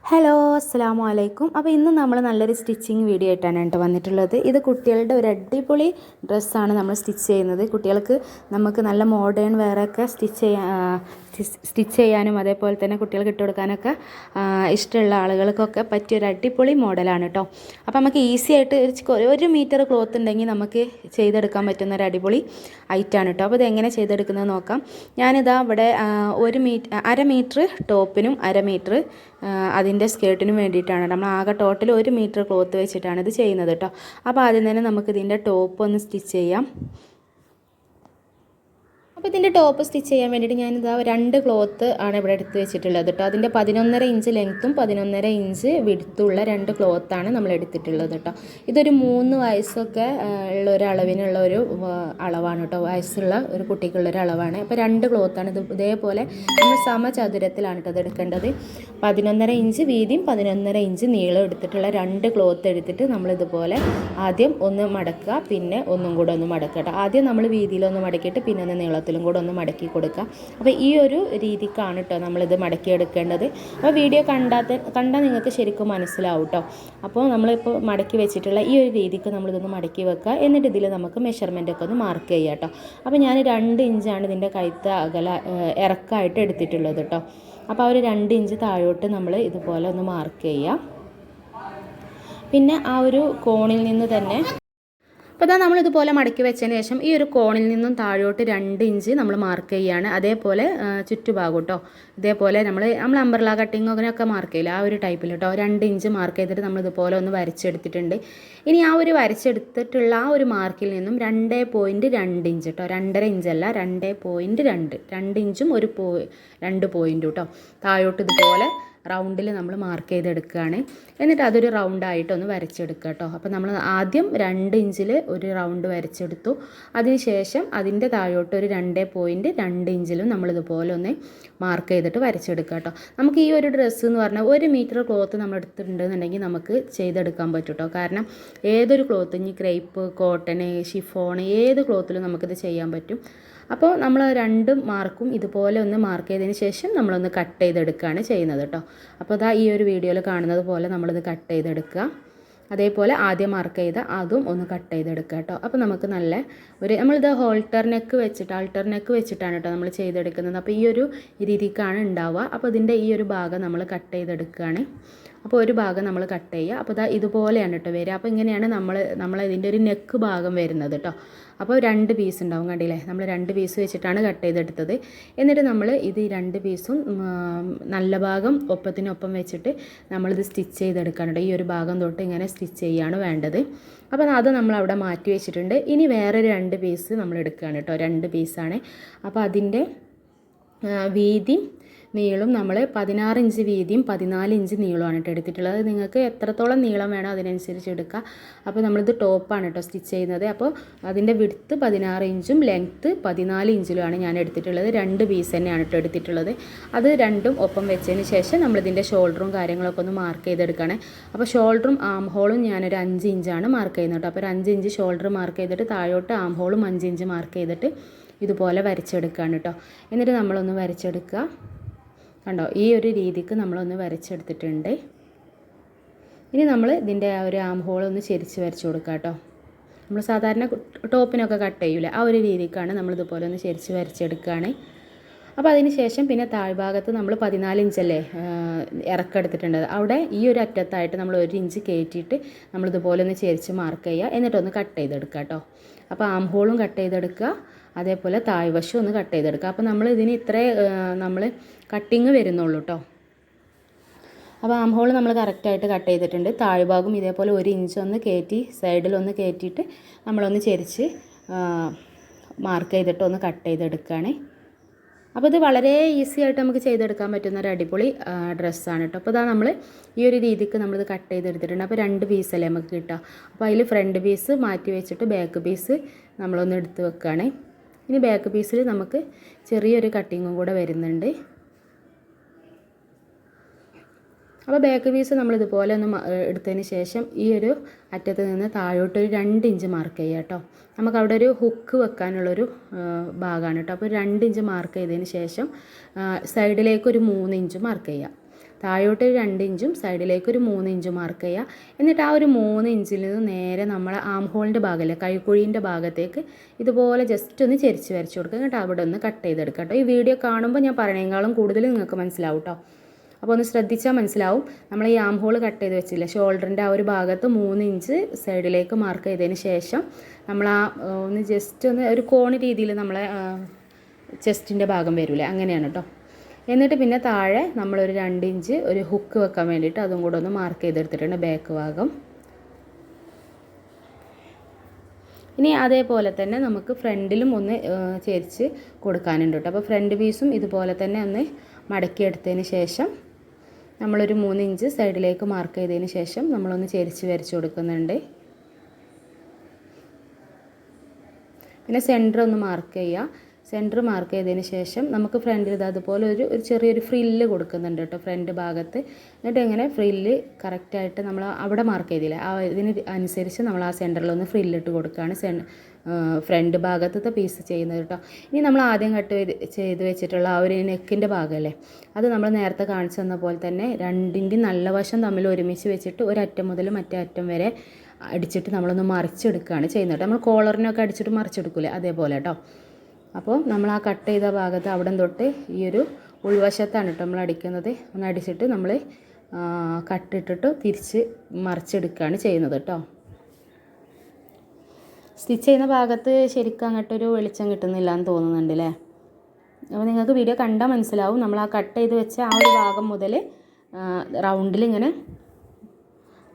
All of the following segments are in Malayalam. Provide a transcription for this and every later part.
ഹലോ അസ്സലാമു അലൈക്കും. അപ്പോൾ ഇന്ന് നമ്മൾ നല്ലൊരു സ്റ്റിച്ചിങ് വീഡിയോ ആയിട്ടാണ് കേട്ടോ വന്നിട്ടുള്ളത്. ഇത് കുട്ടികളുടെ ഒരു അടിപൊളി ഡ്രസ്സാണ് നമ്മൾ സ്റ്റിച്ച് ചെയ്യുന്നത്. കുട്ടികൾക്ക് നമുക്ക് നല്ല മോഡേൺ വെയറൊക്കെ സ്റ്റിച്ച് ചെയ്യാനും അതേപോലെ തന്നെ കുട്ടികൾക്ക് ഇട്ട് കൊടുക്കാനൊക്കെ ഇഷ്ടമുള്ള ആളുകൾക്കൊക്കെ പറ്റിയൊരു അടിപൊളി മോഡലാണ് കേട്ടോ. അപ്പോൾ നമുക്ക് ഈസി ആയിട്ട് ഒരു മീറ്റർ ക്ലോത്ത് ഉണ്ടെങ്കിൽ നമുക്ക് ചെയ്തെടുക്കാൻ പറ്റുന്ന ഒരു അടിപൊളി ഐറ്റാണ് കേട്ടോ. അപ്പോൾ ഇതെങ്ങനെ ചെയ്തെടുക്കുന്നത് നോക്കാം. ഞാനിതാ ഇവിടെ അര മീറ്റർ ടോപ്പിനും അര മീറ്റർ അതിൻ്റെ സ്കേർട്ടിനും വേണ്ടിയിട്ടാണ്. നമ്മൾ ആകെ ടോട്ടൽ 1 മീറ്റർ ക്ലോത്ത് വെച്ചിട്ടാണ് ഇത് ചെയ്യുന്നത് കേട്ടോ. അപ്പോൾ ആദ്യം തന്നെ നമുക്ക് ഇതിൻ്റെ ടോപ്പ് ഒന്ന് സ്റ്റിച്ച് ചെയ്യാം. അപ്പോൾ ഇതിൻ്റെ ടോപ്പ് സ്റ്റിച്ച് ചെയ്യാൻ വേണ്ടിയിട്ട് ഞാനിതാ 2 ക്ലോത്ത് ആണ് ഇവിടെ എടുത്ത് വെച്ചിട്ടുള്ളത് കേട്ടോ. അതിൻ്റെ 11.5 ഇഞ്ച് ലെങ്ത്തും 11.5 ഇഞ്ച് വിഡ്ത്തുള്ള 2 ക്ലോത്താണ് നമ്മൾ എടുത്തിട്ടുള്ളത് കേട്ടോ. ഇതൊരു 3 വയസ്സൊക്കെ ഉള്ള ഒരു അളവിനുള്ള ഒരു അളവാണ് കേട്ടോ. വയസ്സുള്ള ഒരു കുട്ടിക്കുള്ളൊരു അളവാണ്. അപ്പോൾ 2 ക്ലോത്താണ് ഇത്. ഇതേപോലെ നമ്മൾ സമചതുരത്തിലാണ് കേട്ടോ അത് എടുക്കേണ്ടത്. 11.5 ഇഞ്ച് വീതിയും 11.5 ഇഞ്ച് നീളം എടുത്തിട്ടുള്ള 2 ക്ലോത്ത് എടുത്തിട്ട് നമ്മളിതുപോലെ ആദ്യം ഒന്ന് മടക്കുക, പിന്നെ ഒന്നും കൂടെ ഒന്ന് മടക്കുക കേട്ടോ. ആദ്യം നമ്മൾ വീതിയിലൊന്ന് മടക്കിയിട്ട് പിന്നെ ഒന്ന് നീളത്തിൽ കൂടെ ഒന്ന് മടക്കി കൊടുക്കുക. അപ്പോൾ ഈ ഒരു രീതിക്കാണ് കേട്ടോ നമ്മളിത് മടക്കി എടുക്കേണ്ടത്. അപ്പോൾ വീഡിയോ കണ്ടാൽ നിങ്ങൾക്ക് ശരിക്കും മനസ്സിലാവും കേട്ടോ. അപ്പോൾ നമ്മളിപ്പോൾ മടക്കി വെച്ചിട്ടുള്ള ഈ ഒരു രീതിക്ക് നമ്മളിതൊന്ന് മടക്കി വെക്കുക. എന്നിട്ട് ഇതിൽ നമുക്ക് മെഷർമെൻറ്റൊക്കെ ഒന്ന് മാർക്ക് ചെയ്യുക കേട്ടോ. അപ്പോൾ ഞാൻ 2 ഇഞ്ചാണ് ഇതിൻ്റെ കഴുത്ത് ഇറക്കമായിട്ട് എടുത്തിട്ടുള്ളത് കേട്ടോ. അപ്പോൾ ആ ഒരു 2 ഇഞ്ച് താഴോട്ട് നമ്മൾ ഇതുപോലെ ഒന്ന് മാർക്ക് ചെയ്യുക. പിന്നെ ആ ഒരു കോണിൽ നിന്ന് തന്നെ അപ്പോൾ ഇതാ നമ്മളിതുപോലെ മടക്കി വെച്ചതിന് ശേഷം ഈ ഒരു കോണിൽ നിന്നും താഴോട്ട് 2 ഇഞ്ച് നമ്മൾ മാർക്ക് ചെയ്യുകയാണ്. അതേപോലെ ചുറ്റുഭാഗം കേട്ടോ. ഇതേപോലെ നമ്മൾ അംബ്രല കട്ടിങ് അങ്ങനെയൊക്കെ മാർക്ക് ചെയ്യില്ല, ആ ഒരു ടൈപ്പിൽ കേട്ടോ. 2 ഇഞ്ച് മാർക്ക് ചെയ്തിട്ട് നമ്മളിതുപോലെ ഒന്ന് വരച്ചെടുത്തിട്ടുണ്ട്. ഇനി ആ ഒരു വരച്ചെടുത്തിട്ടുള്ള ആ ഒരു മാർക്കിൽ നിന്നും 2.2 ഇഞ്ച് കേട്ടോ. 2.5 ഇഞ്ചല്ല, 2.2 2 ഇഞ്ചും 2 പോയിൻറ്റും കേട്ടോ താഴോട്ട് ഇതുപോലെ റൗണ്ടിൽ നമ്മൾ മാർക്ക് ചെയ്തെടുക്കുകയാണ്. എന്നിട്ട് അതൊരു റൗണ്ടായിട്ടൊന്ന് വരച്ചെടുക്കുക കേട്ടോ. അപ്പോൾ നമ്മൾ ആദ്യം 2 ഇഞ്ചിൽ ഒരു റൗണ്ട് വരച്ചെടുത്തു. അതിനുശേഷം അതിൻ്റെ താഴോട്ട് ഒരു 2.2 ഇഞ്ചിലും നമ്മളിതുപോലെ ഒന്ന് മാർക്ക് ചെയ്തിട്ട് വരച്ചെടുക്കുക കേട്ടോ. നമുക്ക് ഈ ഒരു ഡ്രസ്സ് എന്ന് പറഞ്ഞാൽ 1 മീറ്റർ ക്ലോത്ത് നമ്മൾ എടുത്തിട്ടുണ്ടെന്നുണ്ടെങ്കിൽ നമുക്ക് ചെയ്തെടുക്കാൻ പറ്റും കേട്ടോ. കാരണം ഏതൊരു ക്ലോത്ത്, ഇനി ക്രേപ്പ്, കോട്ടൺ, ഷിഫോൺ, ഏത് ക്ലോത്തിലും നമുക്കിത് ചെയ്യാൻ പറ്റും. അപ്പോൾ നമ്മൾ 2 മാർക്കും ഇതുപോലെ ഒന്ന് മാർക്ക് ചെയ്തതിന് ശേഷം നമ്മളൊന്ന് കട്ട് ചെയ്തെടുക്കുകയാണ് ചെയ്യുന്നത് കേട്ടോ. അപ്പോൾ അതാ ഈ ഒരു വീഡിയോയിൽ കാണുന്നത് പോലെ നമ്മളിത് കട്ട് ചെയ്തെടുക്കുക. അതേപോലെ ആദ്യം മാർക്ക് ചെയ്ത അതും ഒന്ന് കട്ട് ചെയ്തെടുക്കുക കേട്ടോ. അപ്പോൾ നമുക്ക് നല്ല നമ്മളിത് ആൾട്ടർ നെക്ക് വെച്ചിട്ടാണ് കേട്ടോ നമ്മൾ ചെയ്തെടുക്കുന്നത്. അപ്പോൾ ഈ ഒരു രീതിക്കാണ് ഉണ്ടാവുക. അപ്പോൾ ഇതിൻ്റെ ഈ ഒരു ഭാഗം നമ്മൾ കട്ട് ചെയ്തെടുക്കുകയാണ്. അപ്പോൾ ഒരു ഭാഗം നമ്മൾ കട്ട് ചെയ്യുക. അപ്പോൾ ഇതാ ഇതുപോലെയാണ് കേട്ടോ വരിക. അപ്പോൾ ഇങ്ങനെയാണ് നമ്മൾ ഇതിൻ്റെ ഒരു നെക്ക് ഭാഗം വരുന്നത് കേട്ടോ. അപ്പോൾ 2 പീസ് ഉണ്ടാവും, കണ്ടില്ലേ? നമ്മൾ 2 പീസ് വെച്ചിട്ടാണ് കട്ട് ചെയ്തെടുത്തത്. എന്നിട്ട് നമ്മൾ ഇത് 2 പീസും നല്ല ഭാഗം ഒപ്പത്തിനൊപ്പം വെച്ചിട്ട് നമ്മളിത് സ്റ്റിച്ച് ചെയ്തെടുക്കണം കേട്ടോ. ഈ ഒരു ഭാഗം തൊട്ട് ഇങ്ങനെ സ്റ്റിച്ച് ചെയ്യാണ് വേണ്ടത്. അപ്പോൾ അത് നമ്മൾ അവിടെ മാറ്റി വെച്ചിട്ടുണ്ട്. ഇനി വേറൊരു 2 പീസ് നമ്മൾ എടുക്കുകയാണ് കേട്ടോ. 2 പീസാണ്. അപ്പോൾ അതിൻ്റെ വീതി നീളം നമ്മൾ 16 ഇഞ്ച് വീതിയും 14 ഇഞ്ച് നീളമാണ് കേട്ടോ എടുത്തിട്ടുള്ളത്. നിങ്ങൾക്ക് എത്രത്തോളം നീളം വേണോ അതിനനുസരിച്ച് എടുക്കുക. അപ്പോൾ നമ്മളിത് ടോപ്പാണ് കേട്ടോ സ്റ്റിച്ച് ചെയ്യുന്നത്. അപ്പോൾ അതിൻ്റെ വിഡ്ത്ത് 16 ഇഞ്ചും ലെങ്ത്ത് 14 ഇഞ്ചിലുമാണ് ഞാൻ എടുത്തിട്ടുള്ളത്. 2 പീസ് തന്നെയാണ് കേട്ടോ എടുത്തിട്ടുള്ളത്. അത് രണ്ടും ഒപ്പം വെച്ചതിന് ശേഷം നമ്മളിതിൻ്റെ ഷോൾഡറും കാര്യങ്ങളൊക്കെ ഒന്ന് മാർക്ക് ചെയ്തെടുക്കുകയാണ്. അപ്പോൾ ഷോൾഡറും ആം ഹോളും ഞാനൊരു 5 ഇഞ്ചാണ് മാർക്ക് ചെയ്യുന്നത് കേട്ടോ. അപ്പോൾ ഒരു 5 ഇഞ്ച് ഷോൾഡർ മാർക്ക് ചെയ്തിട്ട് താഴോട്ട് ആം ഹോളും 5 ഇഞ്ച് മാർക്ക് ചെയ്തിട്ട് ഇതുപോലെ വരച്ചെടുക്കുകയാണ് കേട്ടോ. എന്നിട്ട് നമ്മളൊന്ന് വരച്ചെടുക്കുക. കണ്ടോ, ഈ ഒരു രീതിക്ക് നമ്മളൊന്ന് വരച്ചെടുത്തിട്ടുണ്ട്. ഇനി നമ്മൾ ഇതിൻ്റെ ആ ഒരു ആം ഹോളൊന്ന് ചെരിച്ച് വരച്ച് കൊടുക്കുക കേട്ടോ. നമ്മൾ സാധാരണ ടോപ്പിനൊക്കെ കട്ട് ചെയ്യൂലേ, ആ ഒരു രീതിക്കാണ് നമ്മളിതുപോലെ ഒന്ന് ചെരിച്ച് വരച്ചെടുക്കുകയാണ്. അപ്പോൾ അതിന് ശേഷം പിന്നെ താഴ്ഭാഗത്ത് നമ്മൾ 14 ഇഞ്ചല്ലേ ഇറക്കെടുത്തിട്ടുണ്ട്. അവിടെ ഈ ഒരു അറ്റത്തായിട്ട് നമ്മൾ 1 ഇഞ്ച് കയറ്റിയിട്ട് നമ്മളിതുപോലെ ഒന്ന് ചെരിച്ച് മാർക്ക് ചെയ്യുക. എന്നിട്ടൊന്ന് കട്ട് ചെയ്തെടുക്കുക കേട്ടോ. അപ്പോൾ ആം ഹോളും കട്ട് ചെയ്തെടുക്കുക, അതേപോലെ താഴ്വശം ഒന്ന് കട്ട് ചെയ്തെടുക്കുക. അപ്പോൾ നമ്മൾ ഇതിന് നമ്മൾ കട്ടിങ് വരുന്നുള്ളൂ കേട്ടോ. അപ്പോൾ ആം ഹോൾ നമ്മൾ കറക്റ്റായിട്ട് കട്ട് ചെയ്തിട്ടുണ്ട്. താഴ്ഭാഗം ഇതേപോലെ 1 ഇഞ്ച് ഒന്ന് കയറ്റി സൈഡിലൊന്ന് കയറ്റിയിട്ട് നമ്മളൊന്ന് ചെരിച്ച് മാർക്ക് ചെയ്തിട്ട് ഒന്ന് കട്ട് ചെയ്തെടുക്കുകയാണ്. അപ്പോൾ ഇത് വളരെ ഈസി ആയിട്ട് നമുക്ക് ചെയ്തെടുക്കാൻ പറ്റുന്ന ഒരു അടിപൊളി ഡ്രസ്സാണ് കേട്ടോ. അപ്പോൾ ഇതാ നമ്മൾ ഈ ഒരു രീതിക്ക് നമ്മളിത് കട്ട് ചെയ്തെടുത്തിട്ടുണ്ട്. അപ്പോൾ 2 പീസല്ലേ നമുക്ക് കിട്ടുക. അപ്പോൾ അതിൽ ഫ്രണ്ട് പീസ് മാറ്റി വെച്ചിട്ട് ബാക്ക് പീസ് നമ്മളൊന്ന് എടുത്ത് വെക്കുകയാണ്. ഇനി ബാക്ക് പീസിൽ നമുക്ക് ചെറിയൊരു കട്ടിങ്ങും കൂടെ വരുന്നുണ്ട്. അപ്പോൾ ബാക്ക് പീസ് നമ്മളിതുപോലെ ഒന്ന് എടുത്തതിന് ശേഷം ഈ ഒരു അറ്റത്ത് നിന്ന് താഴോട്ടൊരു 2 ഇഞ്ച് മാർക്ക് ചെയ്യുക കേട്ടോ. നമുക്കവിടെ ഒരു ഹുക്ക് വെക്കാനുള്ളൊരു ഭാഗമാണ് കേട്ടോ. അപ്പോൾ 2 ഇഞ്ച് മാർക്ക് ചെയ്തതിന് ശേഷം സൈഡിലേക്ക് ഒരു 3 ഇഞ്ച് മാർക്ക് ചെയ്യുക. താഴോട്ട് ഒരു 2 ഇഞ്ചും സൈഡിലേക്ക് ഒരു 3 ഇഞ്ചും മാർക്ക് ചെയ്യുക. എന്നിട്ട് ആ ഒരു 3 ഇഞ്ചിൽ നിന്ന് നേരെ നമ്മളെ ആം ഹോളിൻ്റെ ഭാഗമല്ലേ, കൈക്കുഴീൻ്റെ ഭാഗത്തേക്ക് ഇതുപോലെ ജസ്റ്റ് ഒന്ന് ചെരിച്ച് വരച്ച് കൊടുക്കുക. എന്നിട്ട് അവിടെ ഒന്ന് കട്ട് ചെയ്തെടുക്കുക കേട്ടോ. ഈ വീഡിയോ കാണുമ്പോൾ ഞാൻ പറയണേക്കാളും കൂടുതൽ നിങ്ങൾക്ക് മനസ്സിലാവും കേട്ടോ. അപ്പോൾ ഒന്ന് ശ്രദ്ധിച്ചാൽ മനസ്സിലാവും. നമ്മൾ ഈ ആം ഹോൾ കട്ട് ചെയ്ത് വെച്ചില്ല, ഷോൾഡറിൻ്റെ ആ ഒരു ഭാഗത്ത് 3 ഇഞ്ച് സൈഡിലേക്ക് മാർക്ക് ചെയ്തതിന് ശേഷം നമ്മൾ ആ ഒന്ന് ജസ്റ്റ് ഒന്ന് ഒരു കോണി രീതിയിൽ നമ്മളെ ചെസ്റ്റിൻ്റെ ഭാഗം വരില്ലേ, അങ്ങനെയാണ് കേട്ടോ. എന്നിട്ട് പിന്നെ താഴെ നമ്മളൊരു 2 ഇഞ്ച് ഒരു ഹുക്ക് വെക്കാൻ വേണ്ടിയിട്ട് അതും കൂടെ ഒന്ന് മാർക്ക് ചെയ്തെടുത്തിട്ടുണ്ട് ബാക്ക് ഭാഗം. ഇനി അതേപോലെ തന്നെ നമുക്ക് ഫ്രണ്ടിലും ഒന്ന് ചെരിച്ച് കൊടുക്കാനുണ്ട് കേട്ടോ. അപ്പോൾ ഫ്രണ്ട് പീസും ഇതുപോലെ തന്നെ ഒന്ന് മടക്കിയെടുത്തതിന് ശേഷം നമ്മളൊരു 3 ഇഞ്ച് സൈഡിലേക്ക് മാർക്ക് ചെയ്തതിന് ശേഷം നമ്മളൊന്ന് ചെരിച്ച് വരച്ച് കൊടുക്കുന്നുണ്ട്. പിന്നെ സെൻറ്റർ ഒന്ന് മാർക്ക് ചെയ്യുക. സെൻറ്റർ മാർക്ക് ചെയ്തതിന് ശേഷം നമുക്ക് ഫ്രണ്ടിൽ അതുപോലെ ഒരു ചെറിയൊരു ഫ്രില്ല് കൊടുക്കുന്നുണ്ട് കേട്ടോ ഫ്രണ്ട് ഭാഗത്ത്. എന്നിട്ട് ഇങ്ങനെ ഫ്രില്ല് കറക്റ്റായിട്ട് നമ്മൾ അവിടെ മാർക്ക് ചെയ്തില്ല, ആ ഇതിന് അനുസരിച്ച് നമ്മൾ ആ സെൻറ്ററിലൊന്ന് ഫ്രില്ലിട്ട് കൊടുക്കുകയാണ് ഫ്രണ്ട് ഭാഗത്തെ പീസ് ചെയ്യുന്നത് കേട്ടോ. ഇനി നമ്മൾ ആദ്യം കട്ട് ചെയ്ത് വെച്ചിട്ടുള്ള ആ ഒരു നെക്കിൻ്റെ ഭാഗമല്ലേ, അത് നമ്മൾ നേരത്തെ കാണിച്ചു തന്ന പോലെ തന്നെ രണ്ടിൻ്റെ നല്ല വശം തമ്മിൽ ഒരുമിച്ച് വെച്ചിട്ട് ഒരറ്റം മുതൽ മറ്റേ അറ്റം വരെ അടിച്ചിട്ട് നമ്മളൊന്ന് മറിച്ചെടുക്കുകയാണ് ചെയ്യുന്നത്. നമ്മൾ കോളറിനൊക്കെ അടിച്ചിട്ട് മറിച്ചെടുക്കില്ലേ, അതേപോലെ കേട്ടോ. അപ്പോൾ നമ്മൾ ആ കട്ട് ചെയ്ത ഭാഗത്ത് അവിടെ തൊട്ട് ഈ ഒരു ഉൾവശത്താണ് കേട്ടോ നമ്മൾ അടിക്കുന്നത്. ഒന്ന് അടിച്ചിട്ട് നമ്മൾ കട്ടിട്ടിട്ട് തിരിച്ച് മറിച്ചെടുക്കുകയാണ് ചെയ്യുന്നത് കേട്ടോ. സ്റ്റിച്ച് ചെയ്യുന്ന ഭാഗത്ത് ശരിക്കും അങ്ങോട്ടൊരു വെളിച്ചം കിട്ടുന്നില്ല എന്ന് തോന്നുന്നുണ്ട് അല്ലേ. അപ്പോൾ നിങ്ങൾക്ക് വീഡിയോ കണ്ടാൽ മനസ്സിലാവും. നമ്മൾ ആ കട്ട് ചെയ്ത് വെച്ച ആ ഒരു ഭാഗം മുതൽ റൗണ്ടിൽ ഇങ്ങനെ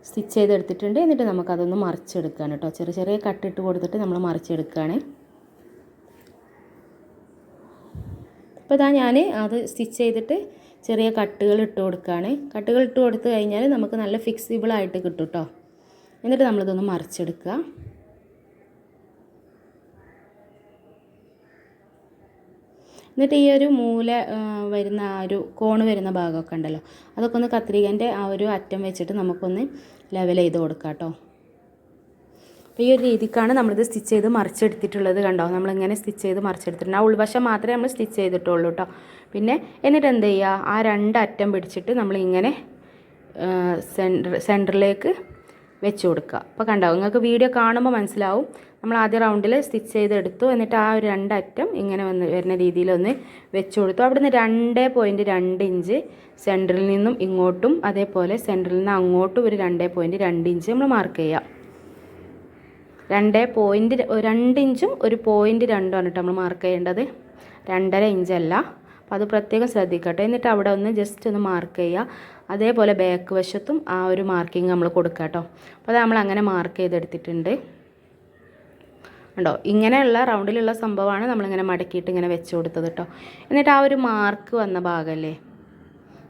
സ്റ്റിച്ച് ചെയ്തെടുത്തിട്ടുണ്ട്. എന്നിട്ട് നമുക്കതൊന്ന് മറിച്ചെടുക്കുകയാണ് കേട്ടോ. ചെറിയ ചെറിയ കട്ടിട്ട് കൊടുത്തിട്ട് നമ്മൾ മറിച്ചെടുക്കുകയാണ്. അപ്പോൾ ഇതാ ഞാൻ അത് സ്റ്റിച്ച് ചെയ്തിട്ട് ചെറിയ കട്ടുകൾ ഇട്ട് കൊടുക്കുകയാണ്. കട്ടുകൾ ഇട്ട് കൊടുത്തു കഴിഞ്ഞാൽ നമുക്ക് നല്ല ഫിക്സിബിളായിട്ട് കിട്ടും കേട്ടോ. എന്നിട്ട് നമ്മളിതൊന്ന് മറിച്ചെടുക്കുക. എന്നിട്ട് ഈ ഒരു മൂല വരുന്ന ആ ഒരു കോണ് വരുന്ന ഭാഗമൊക്കെ ഉണ്ടല്ലോ, അതൊക്കെ ഒന്ന് കത്രികൻ്റെ ആ ഒരു അറ്റം വെച്ചിട്ട് നമുക്കൊന്ന് ലെവൽ ചെയ്ത് കൊടുക്കാം കേട്ടോ. അപ്പോൾ ഈ ഒരു രീതിക്കാണ് നമ്മളിത് സ്റ്റിച്ച് ചെയ്ത് മറിച്ചെടുത്തിട്ടുള്ളത്. കണ്ടോ, നമ്മളിങ്ങനെ സ്റ്റിച്ച് ചെയ്ത് മറിച്ചെടുത്തിട്ടുണ്ട്. ആ ഉൾവശം മാത്രമേ നമ്മൾ സ്റ്റിച്ച് ചെയ്തിട്ടുള്ളൂ കേട്ടോ. പിന്നെ എന്നിട്ട് എന്ത് ചെയ്യുക, ആ 2 അറ്റം പിടിച്ചിട്ട് നമ്മളിങ്ങനെ സെൻറ്ററിലേക്ക് വെച്ച് കൊടുക്കുക. അപ്പോൾ കണ്ടോ, നിങ്ങൾക്ക് വീഡിയോ കാണുമ്പോൾ മനസ്സിലാവും. നമ്മൾ ആദ്യം റൗണ്ടിൽ സ്റ്റിച്ച് ചെയ്തെടുത്തു. എന്നിട്ട് ആ ഒരു 2 അറ്റം ഇങ്ങനെ വരുന്ന രീതിയിലൊന്ന് വെച്ച് കൊടുത്തു. അവിടുന്ന് 2.2 ഇഞ്ച് സെൻറ്ററിൽ നിന്നും ഇങ്ങോട്ടും, അതേപോലെ സെൻറ്ററിൽ നിന്ന് അങ്ങോട്ടും ഒരു 2.2 ഇഞ്ച് നമ്മൾ മാർക്ക് ചെയ്യുക. 2 ഇഞ്ചും ഒരു 0.2 ആണ് കേട്ടോ നമ്മൾ മാർക്ക് ചെയ്യേണ്ടത്, 2.5 ഇഞ്ചല്ല. അപ്പോൾ അത് പ്രത്യേകം ശ്രദ്ധിക്കട്ടെ. എന്നിട്ട് അവിടെ ഒന്ന് ജസ്റ്റ് ഒന്ന് മാർക്ക് ചെയ്യുക. അതേപോലെ ബാക്ക് വശത്തും ആ ഒരു മാർക്കിങ് നമ്മൾ കൊടുക്കുക കേട്ടോ. അപ്പോൾ അത് നമ്മൾ അങ്ങനെ മാർക്ക് ചെയ്തെടുത്തിട്ടുണ്ട്. ഉണ്ടോ, ഇങ്ങനെയുള്ള റൗണ്ടിലുള്ള സംഭവമാണ് നമ്മളിങ്ങനെ മടക്കിയിട്ട് ഇങ്ങനെ വെച്ച് കൊടുത്തത് കേട്ടോ. എന്നിട്ട് ആ ഒരു മാർക്ക് വന്ന ഭാഗമല്ലേ,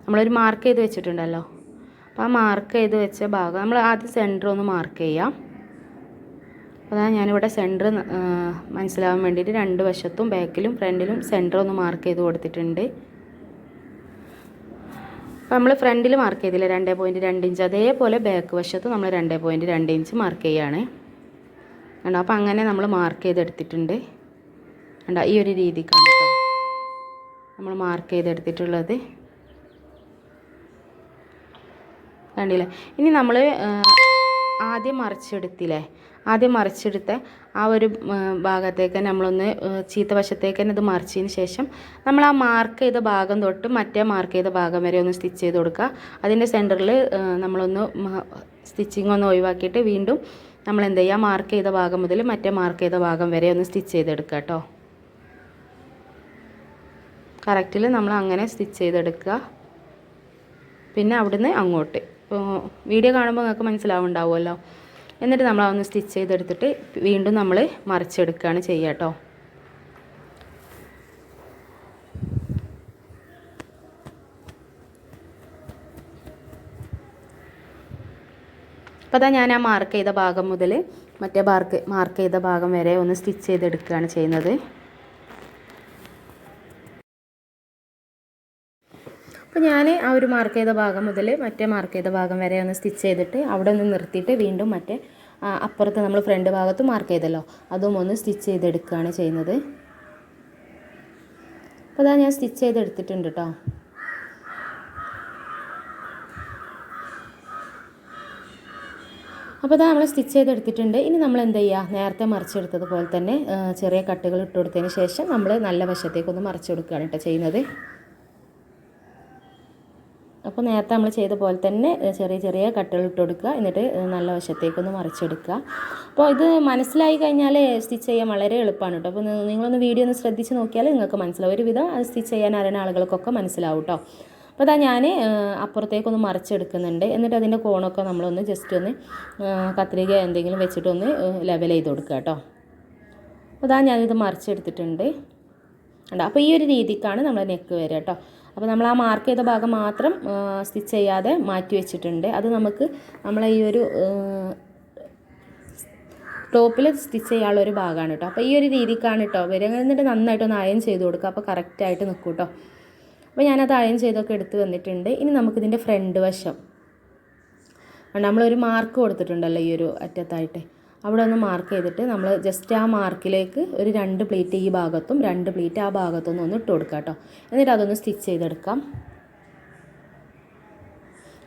നമ്മളൊരു മാർക്ക് ചെയ്ത് വെച്ചിട്ടുണ്ടല്ലോ, അപ്പോൾ ആ മാർക്ക് ചെയ്ത് വെച്ച ഭാഗം നമ്മൾ ആദ്യം സെൻറ്റർ ഒന്ന് മാർക്ക് ചെയ്യാം. അപ്പോൾ ഞാനിവിടെ സെൻറ്റർ മനസ്സിലാവാൻ വേണ്ടിയിട്ട് 2 വശത്തും ബാക്കിലും ഫ്രണ്ടിലും സെൻറ്റർ ഒന്ന് മാർക്ക് ചെയ്ത് കൊടുത്തിട്ടുണ്ട്. അപ്പോൾ നമ്മൾ ഫ്രണ്ടിൽ മാർക്ക് ചെയ്തില്ല 2.2 ഇഞ്ച്, അതേപോലെ ബാക്ക് വശത്ത് നമ്മൾ 2.2 ഇഞ്ച് മാർക്ക് ചെയ്യുകയാണ്. കണ്ടോ, അപ്പോൾ അങ്ങനെ നമ്മൾ മാർക്ക് ചെയ്തെടുത്തിട്ടുണ്ട്. കണ്ടോ, ഈ ഒരു രീതിക്കാണ് കേട്ടോ നമ്മൾ മാർക്ക് ചെയ്തെടുത്തിട്ടുള്ളത്. കണ്ടില്ലേ. ഇനി നമ്മൾ ആദ്യം മറിച്ചെടുത്തില്ലേ, ആദ്യം മറിച്ചെടുത്ത ആ ഒരു ഭാഗത്തേക്ക് നമ്മളൊന്ന് ചീത്ത വശത്തേക്ക് തന്നെ ഇത് മറിച്ചതിന് ശേഷം നമ്മൾ ആ മാർക്ക് ചെയ്ത ഭാഗം തൊട്ട് മറ്റേ മാർക്ക് ചെയ്ത ഭാഗം വരെ ഒന്ന് സ്റ്റിച്ച് ചെയ്ത് കൊടുക്കുക. അതിൻ്റെ സെൻറ്ററിൽ നമ്മളൊന്ന് സ്റ്റിച്ചിങ് ഒന്ന് ഒഴിവാക്കിയിട്ട് വീണ്ടും നമ്മൾ എന്ത് ചെയ്യുക, മാർക്ക് ചെയ്ത ഭാഗം മുതൽ മറ്റേ മാർക്ക് ചെയ്ത ഭാഗം വരെ ഒന്ന് സ്റ്റിച്ച് ചെയ്തെടുക്കുക കേട്ടോ. കറക്റ്റിൽ നമ്മൾ അങ്ങനെ സ്റ്റിച്ച് ചെയ്തെടുക്കുക. പിന്നെ അവിടുന്ന് അങ്ങോട്ട് വീഡിയോ കാണുമ്പോൾ നിങ്ങൾക്ക് മനസ്സിലാവുണ്ടാവുമല്ലോ. എന്നിട്ട് നമ്മൾ അതൊന്ന് സ്റ്റിച്ച് ചെയ്തെടുത്തിട്ട് വീണ്ടും നമ്മൾ മറിച്ചെടുക്കുകയാണ് ചെയ്യുക കേട്ടോ. അപ്പോൾ അതാ ഞാൻ ആ മാർക്ക് ചെയ്ത ഭാഗം മുതൽ മറ്റേ മാർക്ക് ചെയ്ത ഭാഗം വരെ ഒന്ന് സ്റ്റിച്ച് ചെയ്തെടുക്കുകയാണ് ചെയ്യുന്നത്. അപ്പോൾ ഞാൻ ആ ഒരു മാർക്ക് ചെയ്ത ഭാഗം മുതൽ മറ്റേ മാർക്ക് ചെയ്ത ഭാഗം വരെ ഒന്ന് സ്റ്റിച്ച് ചെയ്തിട്ട് അവിടെ ഒന്ന് നിർത്തിയിട്ട് വീണ്ടും മറ്റേ അപ്പുറത്ത് നമ്മൾ ഫ്രണ്ട് ഭാഗത്ത് മാർക്ക് ചെയ്തല്ലോ അതും ഒന്ന് സ്റ്റിച്ച് ചെയ്തെടുക്കുകയാണ് ചെയ്യുന്നത്. അപ്പോൾ അതാ ഞാൻ സ്റ്റിച്ച് ചെയ്തെടുത്തിട്ടുണ്ട് കേട്ടോ. അപ്പോൾ ഇതാ നമ്മൾ സ്റ്റിച്ച് ചെയ്തെടുത്തിട്ടുണ്ട്. ഇനി നമ്മൾ എന്ത് ചെയ്യുക, നേരത്തെ മറിച്ചെടുത്തതുപോലെ തന്നെ ചെറിയ കട്ടുകൾ ഇട്ട് കൊടുത്തതിന് ശേഷം നമ്മൾ നല്ല വശത്തേക്കൊന്ന് മറിച്ച് കൊടുക്കുകയാണ് കേട്ടോ ചെയ്യുന്നത്. അപ്പോൾ നേരത്തെ നമ്മൾ ചെയ്ത പോലെ തന്നെ ചെറിയ ചെറിയ കട്ടുകൾ ഇട്ട് കൊടുക്കുക, എന്നിട്ട് നല്ല വശത്തേക്കൊന്ന് മറിച്ചെടുക്കുക. അപ്പോൾ ഇത് മനസ്സിലായി കഴിഞ്ഞാൽ സ്റ്റിച്ച് ചെയ്യാൻ വളരെ എളുപ്പമാണ് കേട്ടോ. അപ്പോൾ നിങ്ങളൊന്ന് വീഡിയോ ഒന്ന് ശ്രദ്ധിച്ച് നോക്കിയാൽ നിങ്ങൾക്ക് മനസ്സിലാവും. ഒരുവിധം സ്റ്റിച്ച് ചെയ്യാൻ അറിയുന്ന ആളുകൾക്കൊക്കെ മനസ്സിലാവും കേട്ടോ. അപ്പോൾ അതാ ഞാൻ അപ്പുറത്തേക്കൊന്ന് മറിച്ചെടുക്കുന്നുണ്ട്. എന്നിട്ട് അതിൻ്റെ കോണൊക്കെ നമ്മളൊന്ന് ജസ്റ്റ് ഒന്ന് കത്രിക എന്തെങ്കിലും വെച്ചിട്ടൊന്ന് ലെവൽ ചെയ്ത് കൊടുക്കുക കേട്ടോ. അപ്പോൾ അതാ ഞാനിത് മറിച്ചെടുത്തിട്ടുണ്ട് ഉണ്ടോ. അപ്പോൾ ഈ ഒരു രീതിക്കാണ് നമ്മൾ നെക്ക് വരിക കേട്ടോ. അപ്പോൾ നമ്മൾ ആ മാർക്ക് ചെയ്ത ഭാഗം മാത്രം സ്റ്റിച്ച് ചെയ്യാതെ മാറ്റി വെച്ചിട്ടുണ്ട്. അത് നമുക്ക് നമ്മളെ ഈ ഒരു ടോപ്പിൽ സ്റ്റിച്ച് ചെയ്യാനുള്ള ഒരു ഭാഗമാണ് കേട്ടോ. അപ്പോൾ ഈ ഒരു രീതിക്കാണ് കേട്ടോ വരിക. എന്നിട്ട് നന്നായിട്ടൊന്ന് അയൺ ചെയ്ത് കൊടുക്കുക. അപ്പോൾ കറക്റ്റായിട്ട് നിൽക്കും കേട്ടോ. അപ്പോൾ ഞാനത് അയൺ ചെയ്തൊക്കെ എടുത്ത് വന്നിട്ടുണ്ട്. ഇനി നമുക്കിതിൻ്റെ ഫ്രണ്ട് വശം നമ്മളൊരു മാർക്ക് കൊടുത്തിട്ടുണ്ടല്ലോ ഈ ഒരു അറ്റത്തായിട്ട്, അവിടെ ഒന്ന് മാർക്ക് ചെയ്തിട്ട് നമ്മൾ ജസ്റ്റ് ആ മാർക്കിലേക്ക് ഒരു 2 പ്ലീറ്റ് ഈ ഭാഗത്തും 2 പ്ലീറ്റ് ആ ഭാഗത്തുനിന്ന് ഒന്ന് ഇട്ട് കൊടുക്കുക കേട്ടോ. എന്നിട്ട് അതൊന്ന് സ്റ്റിച്ച് ചെയ്തെടുക്കാം.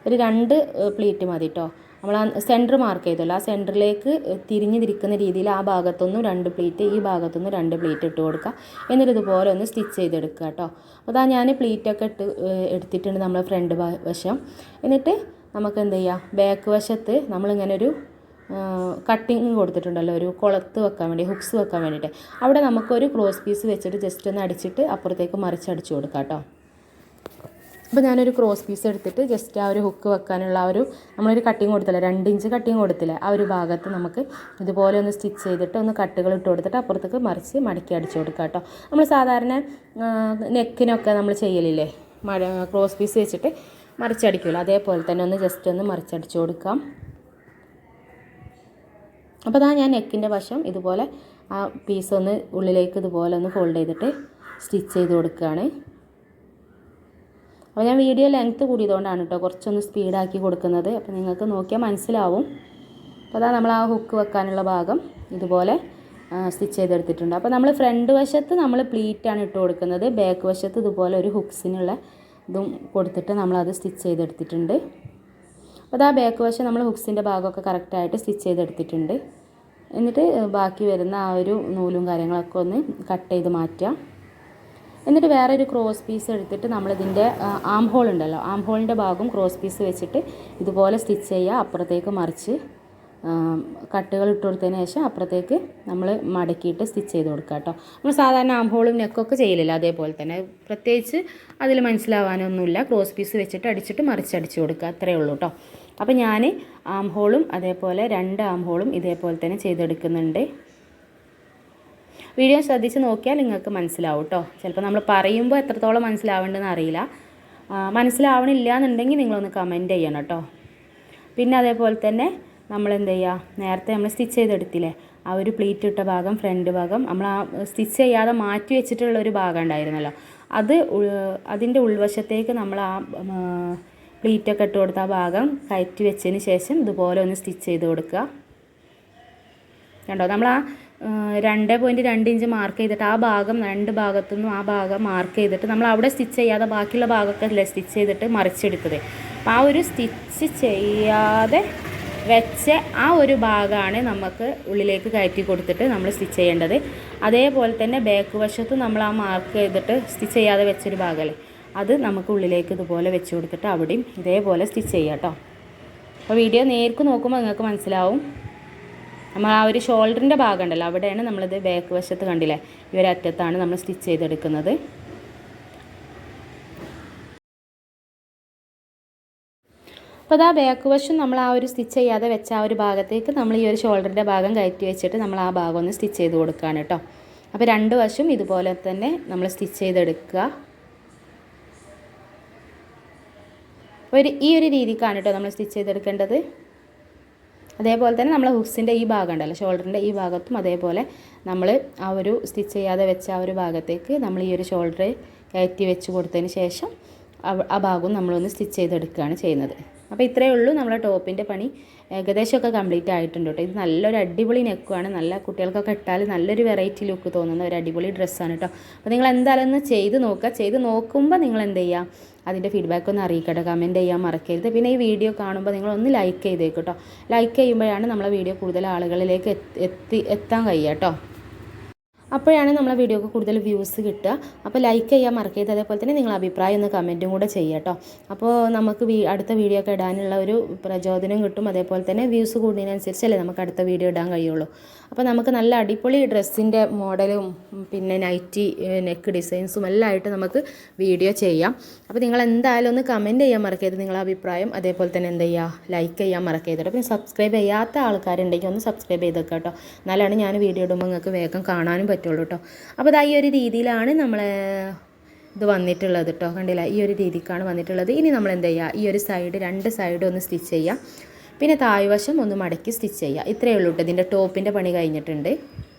ഒരു 2 പ്ലീറ്റ് മതി കേട്ടോ. നമ്മൾ ആ സെൻറ്റർ മാർക്ക് ചെയ്തല്ലോ, ആ സെൻറ്ററിലേക്ക് തിരിക്കുന്ന രീതിയിൽ ആ ഭാഗത്തുനിന്ന് 2 പ്ലീറ്റ് ഈ ഭാഗത്തുനിന്ന് 2 പ്ലീറ്റ് ഇട്ട് കൊടുക്കുക. എന്നിട്ട് ഇതുപോലെ ഒന്ന് സ്റ്റിച്ച് ചെയ്തെടുക്കുക കേട്ടോ. അപ്പോൾ അതാ ഞാൻ പ്ലീറ്റൊക്കെ എടുത്തിട്ടുണ്ട് നമ്മൾ ഫ്രണ്ട് വശം. എന്നിട്ട് നമുക്ക് എന്ത് ചെയ്യാം, ബാക്ക് വശത്ത് നമ്മളിങ്ങനെ ഒരു കട്ടിങ് കൊടുത്തിട്ടുണ്ടല്ലോ, ഒരു കുളത്ത് വെക്കാൻ വേണ്ടി, ഹുക്സ് വെക്കാൻ വേണ്ടിയിട്ട്, അവിടെ നമുക്കൊരു ക്രോസ് പീസ് വെച്ചിട്ട് ജസ്റ്റ് ഒന്ന് അടിച്ചിട്ട് അപ്പുറത്തേക്ക് മറിച്ചടിച്ച് കൊടുക്കാം കേട്ടോ. അപ്പോൾ ഞാനൊരു ക്രോസ് പീസ് എടുത്തിട്ട് ജസ്റ്റ് ആ ഒരു ഹുക്ക് വെക്കാനുള്ള ആ ഒരു നമ്മളൊരു കട്ടിങ് കൊടുത്തില്ല, 2 ഇഞ്ച് കട്ടിങ് കൊടുത്തില്ല, ആ ഒരു ഭാഗത്ത് നമുക്ക് ഇതുപോലെ ഒന്ന് സ്റ്റിച്ച് ചെയ്തിട്ട് ഒന്ന് കട്ടുകൾ ഇട്ട് കൊടുത്തിട്ട് അപ്പുറത്തേക്ക് മടക്കി അടിച്ച് കൊടുക്കാം കേട്ടോ. നമ്മൾ സാധാരണ നെക്കിനൊക്കെ നമ്മൾ ചെയ്യലില്ലേ, ക്രോസ് പീസ് വെച്ചിട്ട് മറിച്ചടിക്കില്ല, അതേപോലെ തന്നെ ഒന്ന് ജസ്റ്റ് ഒന്ന് മറിച്ചടിച്ച് കൊടുക്കാം. അപ്പോൾ അതാ ഞാൻ നെക്കിൻ്റെ വശം ഇതുപോലെ ആ പീസ് ഒന്ന് ഉള്ളിലേക്ക് ഇതുപോലെ ഒന്ന് ഫോൾഡ് ചെയ്തിട്ട് സ്റ്റിച്ച് ചെയ്ത് കൊടുക്കുകയാണ്. അപ്പോൾ ഞാൻ വീഡിയോ ലെങ്ത്ത് കൂടിയതുകൊണ്ടാണ് കേട്ടോ കുറച്ചൊന്ന് സ്പീഡാക്കി കൊടുക്കുന്നത്. അപ്പോൾ നിങ്ങൾക്ക് നോക്കിയാൽ മനസ്സിലാവും. അപ്പോൾ അതാ നമ്മൾ ആ ഹുക്ക് വെക്കാനുള്ള ഭാഗം ഇതുപോലെ സ്റ്റിച്ച് ചെയ്തെടുത്തിട്ടുണ്ട്. അപ്പോൾ നമ്മൾ ഫ്രണ്ട് വശത്ത് നമ്മൾ പ്ലീറ്റാണ് ഇട്ട് കൊടുക്കുന്നത്, ബാക്ക് വശത്ത് ഇതുപോലെ ഒരു ഹുക്സിനുള്ള ഇതും കൊടുത്തിട്ട് നമ്മളത് സ്റ്റിച്ച് ചെയ്തെടുത്തിട്ടുണ്ട്. അപ്പോൾ ആ ബാക്ക് വശം നമ്മൾ ഹുക്സിൻ്റെ ഭാഗമൊക്കെ കറക്റ്റായിട്ട് സ്റ്റിച്ച് ചെയ്തെടുത്തിട്ടുണ്ട്. എന്നിട്ട് ബാക്കി വരുന്ന ആ ഒരു നൂലും കാര്യങ്ങളൊക്കെ ഒന്ന് കട്ട് ചെയ്ത് മാറ്റുക. എന്നിട്ട് വേറെ ഒരു ക്രോസ് പീസ് എടുത്തിട്ട് നമ്മളിതിൻ്റെ ആം ഹോൾ ഉണ്ടല്ലോ, ആം ഹോളിൻ്റെ ഭാഗം ക്രോസ് പീസ് വെച്ചിട്ട് ഇതുപോലെ സ്റ്റിച്ച് ചെയ്യുക. അപ്പുറത്തേക്ക് മറിച്ച് കട്ടുകൾ ഇട്ട് കൊടുത്തതിന് ശേഷം അപ്പുറത്തേക്ക് നമ്മൾ മടക്കിയിട്ട് സ്റ്റിച്ച് ചെയ്ത് കൊടുക്കുക കേട്ടോ. നമ്മൾ സാധാരണ ആം ഹോളും നെക്കൊക്കെ ചെയ്യലില്ല, അതേപോലെ തന്നെ പ്രത്യേകിച്ച് അതിൽ മനസ്സിലാവാനൊന്നുമില്ല. ക്രോസ് പീസ് വെച്ചിട്ട് അടിച്ചിട്ട് മറിച്ചടിച്ച് കൊടുക്കുക, അത്രയേ ഉള്ളൂ കേട്ടോ. അപ്പോൾ ഞാൻ ആം ഹോളും അതേപോലെ 2 ആം ഹോളും ഇതേപോലെ തന്നെ ചെയ്തെടുക്കുന്നുണ്ട്. വീഡിയോ ശ്രദ്ധിച്ച് നോക്കിയാൽ നിങ്ങൾക്ക് മനസ്സിലാവും കേട്ടോ. ചിലപ്പോൾ നമ്മൾ പറയുമ്പോൾ എത്രത്തോളം മനസ്സിലാവേണ്ടതെന്ന് അറിയില്ല. മനസ്സിലാവണില്ല എന്നുണ്ടെങ്കിൽ നിങ്ങളൊന്ന് കമൻറ്റ് ചെയ്യണം കേട്ടോ. പിന്നെ അതേപോലെ തന്നെ നമ്മൾ എന്ത് ചെയ്യുക, നേരത്തെ നമ്മൾ സ്റ്റിച്ച് ചെയ്തെടുത്തില്ലേ ആ ഒരു പ്ലീറ്റ് ഇട്ട ഭാഗം, ഫ്രണ്ട് ഭാഗം നമ്മൾ ആ സ്റ്റിച്ച് ചെയ്യാതെ മാറ്റി വെച്ചിട്ടുള്ളൊരു ഭാഗം ഉണ്ടായിരുന്നല്ലോ, അതിൻ്റെ ഉൾവശത്തേക്ക് നമ്മൾ ആ പ്ലീറ്റൊക്കെ ഇട്ട് കൊടുത്ത ആ ഭാഗം കയറ്റി വെച്ചതിന് ശേഷം ഇതുപോലെ ഒന്ന് സ്റ്റിച്ച് ചെയ്ത് കൊടുക്കുക. കണ്ടോ, നമ്മൾ ആ 2.2 ഇഞ്ച് മാർക്ക് ചെയ്തിട്ട് ആ ഭാഗം 2 ഭാഗത്തുനിന്നും ആ ഭാഗം മാർക്ക് ചെയ്തിട്ട് നമ്മൾ അവിടെ സ്റ്റിച്ച് ചെയ്യാതെ ബാക്കിയുള്ള ഭാഗമൊക്കെ അല്ലേ സ്റ്റിച്ച് ചെയ്തിട്ട് മറിച്ചെടുത്തത്. അപ്പോൾ ആ ഒരു സ്റ്റിച്ച് ചെയ്യാതെ വെച്ച ആ ഒരു ഭാഗമാണ് നമുക്ക് ഉള്ളിലേക്ക് കയറ്റി കൊടുത്തിട്ട് നമ്മൾ സ്റ്റിച്ച് ചെയ്യേണ്ടത്. അതേപോലെ തന്നെ ബാക്ക് വശത്തും നമ്മൾ ആ മാർക്ക് ചെയ്തിട്ട് സ്റ്റിച്ച് ചെയ്യാതെ വെച്ചൊരു ഭാഗമല്ലേ, അത് നമുക്ക് ഉള്ളിലേക്ക് ഇതുപോലെ വെച്ച് കൊടുത്തിട്ട് അവിടെയും ഇതേപോലെ സ്റ്റിച്ച് ചെയ്യാം കേട്ടോ. അപ്പോൾ വീഡിയോ നേർക്ക് നോക്കുമ്പോൾ നിങ്ങൾക്ക് മനസ്സിലാവും. നമ്മൾ ആ ഒരു ഷോൾഡറിൻ്റെ ഭാഗം ഉണ്ടല്ലോ, അവിടെയാണ് നമ്മളിത് ബാക്ക് വശത്ത് കണ്ടില്ലേ, ഈ ഒരു അറ്റത്താണ് നമ്മൾ സ്റ്റിച്ച് ചെയ്തെടുക്കുന്നത്. അപ്പോൾ അതാ ബാക്ക് വശം നമ്മൾ ആ ഒരു സ്റ്റിച്ച് ചെയ്യാതെ വെച്ച ആ ഒരു ഭാഗത്തേക്ക് നമ്മൾ ഈ ഒരു ഷോൾഡറിൻ്റെ ഭാഗം കയറ്റി വെച്ചിട്ട് നമ്മൾ ആ ഭാഗം ഒന്ന് സ്റ്റിച്ച് ചെയ്ത് കൊടുക്കുകയാണ് കേട്ടോ. അപ്പോൾ 2 വശം ഇതുപോലെ തന്നെ നമ്മൾ സ്റ്റിച്ച് ചെയ്തെടുക്കുക. ഈ ഒരു രീതിക്കാണ് കേട്ടോ നമ്മൾ സ്റ്റിച്ച് ചെയ്തെടുക്കേണ്ടത്. അതേപോലെ തന്നെ നമ്മൾ ഹുക്സിൻ്റെ ഈ ഭാഗം ഉണ്ടല്ലോ, ഷോൾഡറിൻ്റെ ഈ ഭാഗത്തും അതേപോലെ നമ്മൾ ആ ഒരു സ്റ്റിച്ച് ചെയ്യാതെ വെച്ച ആ ഒരു ഭാഗത്തേക്ക് നമ്മൾ ഈ ഒരു ഷോൾഡർ കയറ്റി വെച്ച് കൊടുത്തതിന് ശേഷം ആ ഭാഗവും നമ്മളൊന്ന് സ്റ്റിച്ച് ചെയ്തെടുക്കുകയാണ് ചെയ്യുന്നത്. അപ്പോൾ ഇത്രയേ ഉള്ളൂ നമ്മളെ ടോപ്പിൻ്റെ പണി. ഏകദേശമൊക്കെ കംപ്ലീറ്റ് ആയിട്ടുണ്ട് കേട്ടോ. ഇത് നല്ലൊരു അടിപൊളി നെക്കുമാണ്, നല്ല കുട്ടികൾക്കൊക്കെ ഇട്ടാൽ നല്ലൊരു വെറൈറ്റി ലുക്ക് തോന്നുന്ന ഒരു അടിപൊളി ഡ്രസ്സാണ് കേട്ടോ. അപ്പോൾ നിങ്ങൾ എന്തായാലും ഒന്ന് ചെയ്ത് നോക്കുക. ചെയ്ത് നോക്കുമ്പോൾ നിങ്ങൾ എന്ത് ചെയ്യുക, അതിൻ്റെ ഫീഡ്ബാക്ക് ഒന്ന് അറിയിക്കട്ടെ, കമൻറ്റ് ചെയ്യാൻ മറക്കരുത്. പിന്നെ ഈ വീഡിയോ കാണുമ്പോൾ നിങ്ങളൊന്ന് ലൈക്ക് ചെയ്തേക്കും കേട്ടോ. ലൈക്ക് ചെയ്യുമ്പോഴാണ് നമ്മളെ വീഡിയോ കൂടുതൽ ആളുകളിലേക്ക് എത്താൻ കഴിയുക കേട്ടോ. അപ്പോഴാണ് നമ്മളെ വീഡിയോക്ക് കൂടുതൽ വ്യൂസ് കിട്ടുക. അപ്പോൾ ലൈക്ക് ചെയ്യാൻ മറക്കരുത്. അതേപോലെ തന്നെ നിങ്ങളുടെ അഭിപ്രായം ഒന്ന് കമൻറ്റും കൂടെ ചെയ്യുക കേട്ടോ. അപ്പോൾ നമുക്ക് അടുത്ത വീഡിയോ ഒക്കെ ഇടാനുള്ള ഒരു പ്രചോദനം കിട്ടും. അതേപോലെ തന്നെ വ്യൂസ് കൂടുന്നതിനനുസരിച്ചല്ലേ നമുക്ക് അടുത്ത വീഡിയോ ഇടാൻ കഴിയുള്ളൂ. അപ്പോൾ നമുക്ക് നല്ല അടിപൊളി ഡ്രസ്സിൻ്റെ മോഡലും പിന്നെ നൈറ്റി നെക്ക് ഡിസൈൻസും എല്ലാം ആയിട്ട് നമുക്ക് വീഡിയോ ചെയ്യാം. അപ്പോൾ നിങ്ങൾ എന്തായാലും ഒന്ന് കമൻറ്റ് ചെയ്യാൻ മറക്കരുത് നിങ്ങളുടെ അഭിപ്രായം. അതേപോലെ തന്നെ എന്ത് ചെയ്യുക, ലൈക്ക് ചെയ്യാൻ മറക്കരുത്. പിന്നെ സബ്സ്ക്രൈബ് ചെയ്യാത്ത ആൾക്കാരുണ്ടെങ്കിൽ ഒന്ന് സബ്സ്ക്രൈബ് ചെയ്തേക്കാം കേട്ടോ. എന്നാലാണ് ഞാൻ വീഡിയോ ഇടുമ്പോൾ നിങ്ങൾക്ക് വേഗം കാണാനും പറ്റുള്ളൂ കേട്ടോ. അപ്പോൾ ഈ ഒരു രീതിയിലാണ് നമ്മളെ ഇത് വന്നിട്ടുള്ളത് കേട്ടോ. കണ്ടില്ല, ഈ ഒരു രീതിക്കാണ് വന്നിട്ടുള്ളത്. ഇനി നമ്മൾ എന്ത് ചെയ്യുക, ഈ ഒരു സൈഡ് 2 സൈഡ് ഒന്ന് സ്റ്റിച്ച് ചെയ്യുക. പിന്നെ താഴ്വശം ഒന്ന് മടക്കി സ്റ്റിച്ച് ചെയ്യുക. ഇത്രയേ ഉള്ളൂ കേട്ടോ. ഇതിൻ്റെ ടോപ്പിൻ്റെ പണി കഴിഞ്ഞിട്ടുണ്ട്.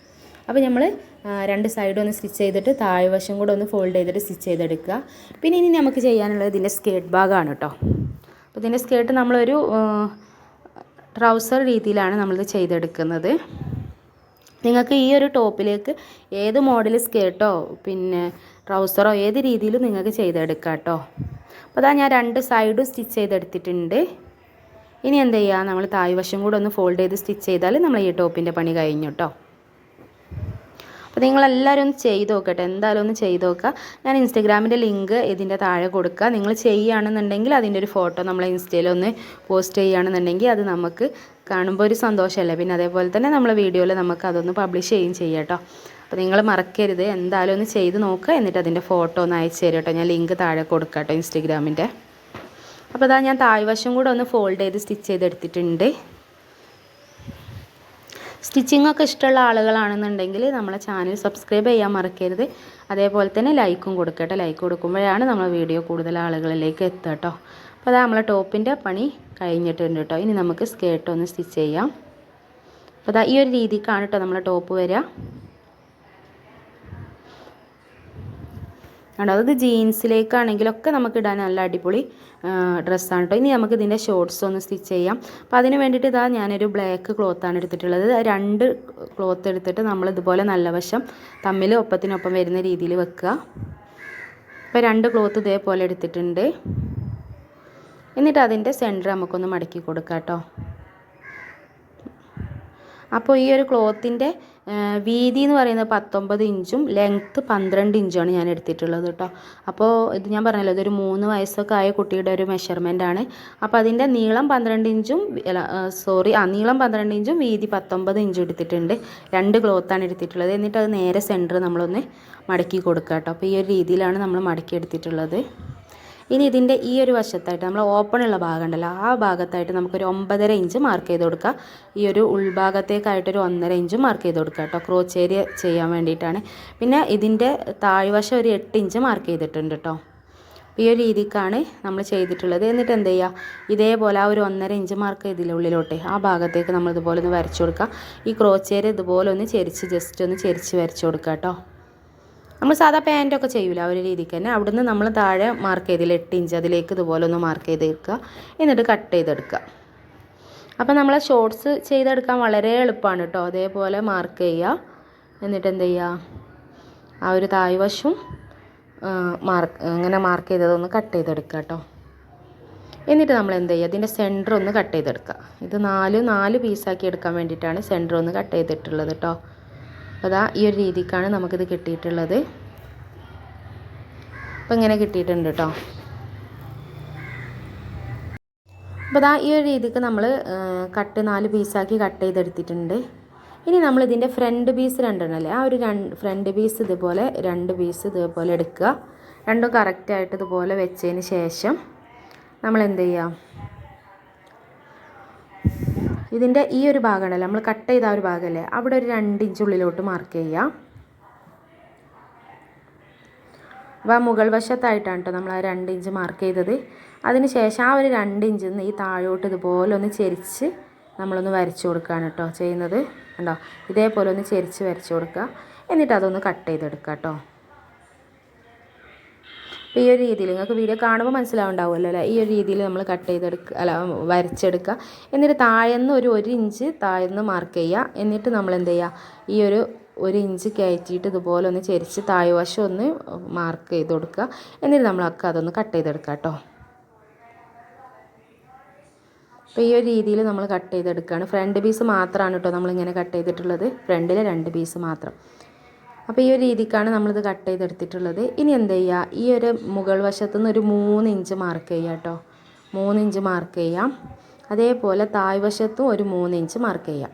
അപ്പോൾ നമ്മൾ 2 സൈഡ് ഒന്ന് സ്റ്റിച്ച് ചെയ്തിട്ട് താഴ്വശം കൂടെ ഒന്ന് ഫോൾഡ് ചെയ്തിട്ട് സ്റ്റിച്ച് ചെയ്തെടുക്കുക. പിന്നെ ഇനി നമുക്ക് ചെയ്യാനുള്ളത് ഇതിൻ്റെ സ്കേർട്ട് ഭാഗമാണ് കേട്ടോ. അപ്പോൾ ഇതിൻ്റെ സ്കേർട്ട് നമ്മളൊരു ട്രൗസർ രീതിയിലാണ് നമ്മളിത് ചെയ്തെടുക്കുന്നത്. നിങ്ങൾക്ക് ഈ ഒരു ടോപ്പിലേക്ക് ഏത് മോഡൽ സ്കേർട്ടോ പിന്നെ ട്രൗസറോ ഏത് രീതിയിലും നിങ്ങൾക്ക് ചെയ്തെടുക്കാം കേട്ടോ. അപ്പോൾ ഞാൻ 2 സൈഡും സ്റ്റിച്ച് ചെയ്തെടുത്തിട്ടുണ്ട്. ഇനി എന്ത് ചെയ്യുക, നമ്മൾ താഴ്വശം കൂടെ ഒന്ന് ഫോൾഡ് ചെയ്ത് സ്റ്റിച്ച് ചെയ്താൽ നമ്മൾ ഈ ടോപ്പിൻ്റെ പണി കഴിഞ്ഞു കേട്ടോ. അപ്പോൾ നിങ്ങളെല്ലാവരും ഒന്ന് ചെയ്ത് നോക്കട്ടെ, എന്തായാലും ഒന്ന് ചെയ്ത് നോക്കുക. ഞാൻ ഇൻസ്റ്റഗ്രാമിൻ്റെ ലിങ്ക് ഇതിൻ്റെ താഴെ കൊടുക്കുക. നിങ്ങൾ ചെയ്യുകയാണെന്നുണ്ടെങ്കിൽ അതിൻ്റെ ഒരു ഫോട്ടോ നമ്മളെ ഇൻസ്റ്റയിലൊന്ന് പോസ്റ്റ് ചെയ്യുകയാണെന്നുണ്ടെങ്കിൽ അത് നമുക്ക് കാണുമ്പോൾ ഒരു സന്തോഷമല്ലേ. പിന്നെ അതേപോലെ തന്നെ നമ്മളെ വീഡിയോയിൽ നമുക്ക് അതൊന്ന് പബ്ലിഷ് ചെയ്യുകയും ചെയ്യാം കേട്ടോ. അപ്പോൾ നിങ്ങൾ മറക്കരുത്, എന്തായാലും ഒന്ന് ചെയ്ത് നോക്കുക. എന്നിട്ട് അതിൻ്റെ ഫോട്ടോ ഒന്ന് അയച്ചു തരും കേട്ടോ. ഞാൻ ലിങ്ക് താഴെ കൊടുക്കാം കേട്ടോ ഇൻസ്റ്റഗ്രാമിൻ്റെ. അപ്പോൾ ഞാൻ താഴ്വശം കൂടെ ഒന്ന് ഫോൾഡ് ചെയ്ത് സ്റ്റിച്ച് ചെയ്തെടുത്തിട്ടുണ്ട്. സ്റ്റിച്ചിങ് ഒക്കെ ഇഷ്ടമുള്ള ആളുകളാണെന്നുണ്ടെങ്കിൽ നമ്മളെ ചാനൽ സബ്സ്ക്രൈബ് ചെയ്യാൻ മറക്കരുത്. അതേപോലെ തന്നെ ലൈക്കും കൊടുക്കട്ടെ. ലൈക്ക് കൊടുക്കുമ്പോഴാണ് നമ്മളെ വീഡിയോ കൂടുതൽ ആളുകളിലേക്ക് എത്തുക കേട്ടോ. അപ്പോൾ നമ്മളെ ടോപ്പിൻ്റെ പണി കഴിഞ്ഞിട്ടുണ്ട് കേട്ടോ. ഇനി നമുക്ക് സ്കേർട്ട് ഒന്ന് സ്റ്റിച്ച് ചെയ്യാം. അപ്പോൾ ഈ ഒരു രീതിക്കാണ് കേട്ടോ നമ്മളെ ടോപ്പ് വരിക. അത് ജീൻസിലേക്കാണെങ്കിലൊക്കെ നമുക്ക് ഇടാൻ നല്ല അടിപൊളി ഡ്രസ്സാണ് കേട്ടോ. ഇനി നമുക്ക് ഇതിൻ്റെ ഷോർട്സ് ഒന്ന് സ്റ്റിച്ച് ചെയ്യാം. അപ്പോൾ അതിന് വേണ്ടിയിട്ട് ഞാനൊരു ബ്ലാക്ക് ക്ലോത്താണ് എടുത്തിട്ടുള്ളത്. 2 ക്ലോത്ത് എടുത്തിട്ട് നമ്മൾ ഇതുപോലെ നല്ല വശം തമ്മിൽ ഒപ്പത്തിനൊപ്പം വരുന്ന രീതിയിൽ വെക്കുക. അപ്പോൾ 2 ക്ലോത്ത് ഇതേപോലെ എടുത്തിട്ടുണ്ട്. എന്നിട്ട് അതിൻ്റെ സെൻറ്റർ നമുക്കൊന്ന് മടക്കി കൊടുക്കാം കേട്ടോ. അപ്പോൾ ഈ ഒരു ക്ലോത്തിൻ്റെ വീതി എന്ന് പറയുന്നത് 19 ഇഞ്ചും ലെങ്ത്ത് 12 ഇഞ്ചുമാണ് ഞാൻ എടുത്തിട്ടുള്ളത് കേട്ടോ. അപ്പോൾ ഇത് ഞാൻ പറഞ്ഞല്ലോ, ഇതൊരു 3 വയസ്സൊക്കെ ആയ കുട്ടിയുടെ ഒരു മെഷർമെൻറ്റാണ്. അപ്പോൾ അതിൻ്റെ നീളം 12 ഇഞ്ചും നീളം 12 ഇഞ്ചും വീതി 19 ഇഞ്ചും എടുത്തിട്ടുണ്ട്. 2 ക്ലോത്താണ് എടുത്തിട്ടുള്ളത്. എന്നിട്ട് അത് നേരെ സെൻറ്റർ നമ്മളൊന്ന് മടക്കി കൊടുക്കുക കേട്ടോ. അപ്പോൾ ഈ ഒരു രീതിയിലാണ് നമ്മൾ മടക്കി എടുത്തിട്ടുള്ളത്. ഇനി ഇതിൻ്റെ ഈ ഒരു വശത്തായിട്ട് നമ്മൾ ഓപ്പണുള്ള ഭാഗം ഉണ്ടല്ലോ, ആ ഭാഗത്തായിട്ട് നമുക്കൊരു 9.5 ഇഞ്ച് മാർക്ക് ചെയ്ത് കൊടുക്കുക. ഈ ഒരു ഉൾഭാഗത്തേക്കായിട്ടൊരു 1.5 ഇഞ്ച് മാർക്ക് ചെയ്ത് കൊടുക്കുക കേട്ടോ. ക്രോച്ച് ഏരിയ ചെയ്യാൻ വേണ്ടിയിട്ടാണ്. പിന്നെ ഇതിൻ്റെ താഴ്വശം ഒരു 8 ഇഞ്ച് മാർക്ക് ചെയ്തിട്ടുണ്ട് കേട്ടോ. ഈ ഒരു രീതിക്കാണ് നമ്മൾ ചെയ്തിട്ടുള്ളത്. എന്നിട്ട് എന്ത് ചെയ്യുക, ഇതേപോലെ ആ ഒരു 1.5 ഇഞ്ച് മാർക്ക് ചെയ്തില്ല ഉള്ളിലോട്ട്, ആ ഭാഗത്തേക്ക് നമ്മൾ ഇതുപോലെ ഒന്ന് വരച്ചു കൊടുക്കുക. ഈ ക്രോച്ച് ഏരിയ ഇതുപോലെ ഒന്ന് ജസ്റ്റ് ഒന്ന് ചെരിച്ച് വരച്ചു കൊടുക്കുക കേട്ടോ. നമ്മൾ സാധാ പാൻറ്റൊക്കെ ചെയ്യൂല ആ ഒരു രീതിക്ക് തന്നെ. അവിടുന്ന് നമ്മൾ താഴെ മാർക്ക് ചെയ്തില്ല 8 ഇഞ്ച്, അതിലേക്ക് ഇതുപോലെ ഒന്ന് മാർക്ക് ചെയ്തെടുക്കുക. എന്നിട്ട് കട്ട് ചെയ്തെടുക്കുക. അപ്പോൾ നമ്മളെ ഷോർട്സ് ചെയ്തെടുക്കാൻ വളരെ എളുപ്പമാണ് കേട്ടോ. അതേപോലെ മാർക്ക് ചെയ്യുക. എന്നിട്ട് എന്ത് ചെയ്യുക, ആ ഒരു താഴ്വശവും ഇങ്ങനെ മാർക്ക് ചെയ്തതൊന്ന് കട്ട് ചെയ്തെടുക്കുക കേട്ടോ. എന്നിട്ട് നമ്മൾ എന്ത് ചെയ്യുക, ഇതിൻ്റെ സെൻറ്റർ ഒന്ന് കട്ട് ചെയ്തെടുക്കുക. ഇത് 4 പീസാക്കി എടുക്കാൻ വേണ്ടിയിട്ടാണ് സെൻറ്റർ ഒന്ന് കട്ട് ചെയ്തിട്ടുള്ളത് കേട്ടോ. അപ്പോൾ ഈ ഒരു രീതിക്കാണ് നമുക്കിത് കിട്ടിയിട്ടുള്ളത്. അപ്പോൾ ഇങ്ങനെ കിട്ടിയിട്ടുണ്ട് കേട്ടോ. അപ്പോൾ ഈ ഒരു രീതിക്ക് നമ്മൾ 4 പീസാക്കി കട്ട് ചെയ്തെടുത്തിട്ടുണ്ട്. ഇനി നമ്മളിതിൻ്റെ ഫ്രണ്ട് പീസ് 2 അല്ലേ, ആ ഒരു ഫ്രണ്ട് പീസ് ഇതുപോലെ 2 പീസ് ഇതുപോലെ എടുക്കുക. രണ്ടും കറക്റ്റായിട്ട് ഇതുപോലെ വെച്ചതിന് ശേഷം നമ്മൾ എന്ത് ചെയ്യുക, ഇതിൻ്റെ ഈ ഒരു ഭാഗമാണല്ലോ നമ്മൾ കട്ട് ചെയ്ത ആ ഒരു ഭാഗമല്ലേ, അവിടെ ഒരു 2 ഇഞ്ച് ഉള്ളിലോട്ട് മാർക്ക് ചെയ്യുക. അപ്പോൾ ആ മുകൾ വശത്തായിട്ടാണ് കേട്ടോ നമ്മൾ ആ 2 ഇഞ്ച് മാർക്ക് ചെയ്തത്. അതിന് ശേഷം ആ ഒരു 2 ഇഞ്ചിൽ നിന്ന് ഈ താഴോട്ട് ഇതുപോലെ ഒന്ന് ചെരിച്ച് നമ്മളൊന്ന് വരച്ചു കൊടുക്കുകയാണ് കേട്ടോ ചെയ്യുന്നത്. കണ്ടോ, ഇതേപോലെ ഒന്ന് ചെരിച്ച് വരച്ചു കൊടുക്കുക. എന്നിട്ട് അതൊന്ന് കട്ട് ചെയ്തെടുക്കുക കേട്ടോ. അപ്പോൾ ഈ ഒരു രീതിയിൽ നിങ്ങൾക്ക് വീഡിയോ കാണുമ്പോൾ മനസ്സിലാവുണ്ടാവുമല്ലോ അല്ലേ. ഈ ഒരു രീതിയിൽ നമ്മൾ കട്ട് ചെയ്തെടുക്കുക, വരച്ചെടുക്കുക. എന്നിട്ട് താഴെന്ന് ഒരു 1 ഇഞ്ച് താഴെന്ന് മാർക്ക് ചെയ്യുക. എന്നിട്ട് നമ്മൾ എന്ത് ചെയ്യുക, ഈ ഒരു 1 ഇഞ്ച് കയറ്റിയിട്ട് ഇതുപോലെ ഒന്ന് ചെരിച്ച് താഴ്വശം ഒന്ന് മാർക്ക് ചെയ്ത് കൊടുക്കുക. എന്നിട്ട് നമ്മളൊക്കെ അതൊന്ന് കട്ട് ചെയ്തെടുക്കുക കേട്ടോ. അപ്പോൾ ഈ ഒരു രീതിയിൽ നമ്മൾ കട്ട് ചെയ്തെടുക്കുകയാണ്. ഫ്രണ്ട് പീസ് മാത്രമാണ് കേട്ടോ നമ്മളിങ്ങനെ കട്ട് ചെയ്തിട്ടുള്ളത്, ഫ്രണ്ടിലെ 2 പീസ് മാത്രം. അപ്പോൾ ഈ ഒരു രീതിക്കാണ് നമ്മളിത് കട്ട് ചെയ്തെടുത്തിട്ടുള്ളത്. ഇനി എന്ത് ചെയ്യുക, ഈ ഒരു മുകൾ വശത്തുനിന്ന് ഒരു 3 ഇഞ്ച് മാർക്ക് ചെയ്യുക കേട്ടോ. 3 ഇഞ്ച് മാർക്ക് ചെയ്യാം. അതേപോലെ താഴ്വശത്തും ഒരു 3 ഇഞ്ച് മാർക്ക് ചെയ്യാം.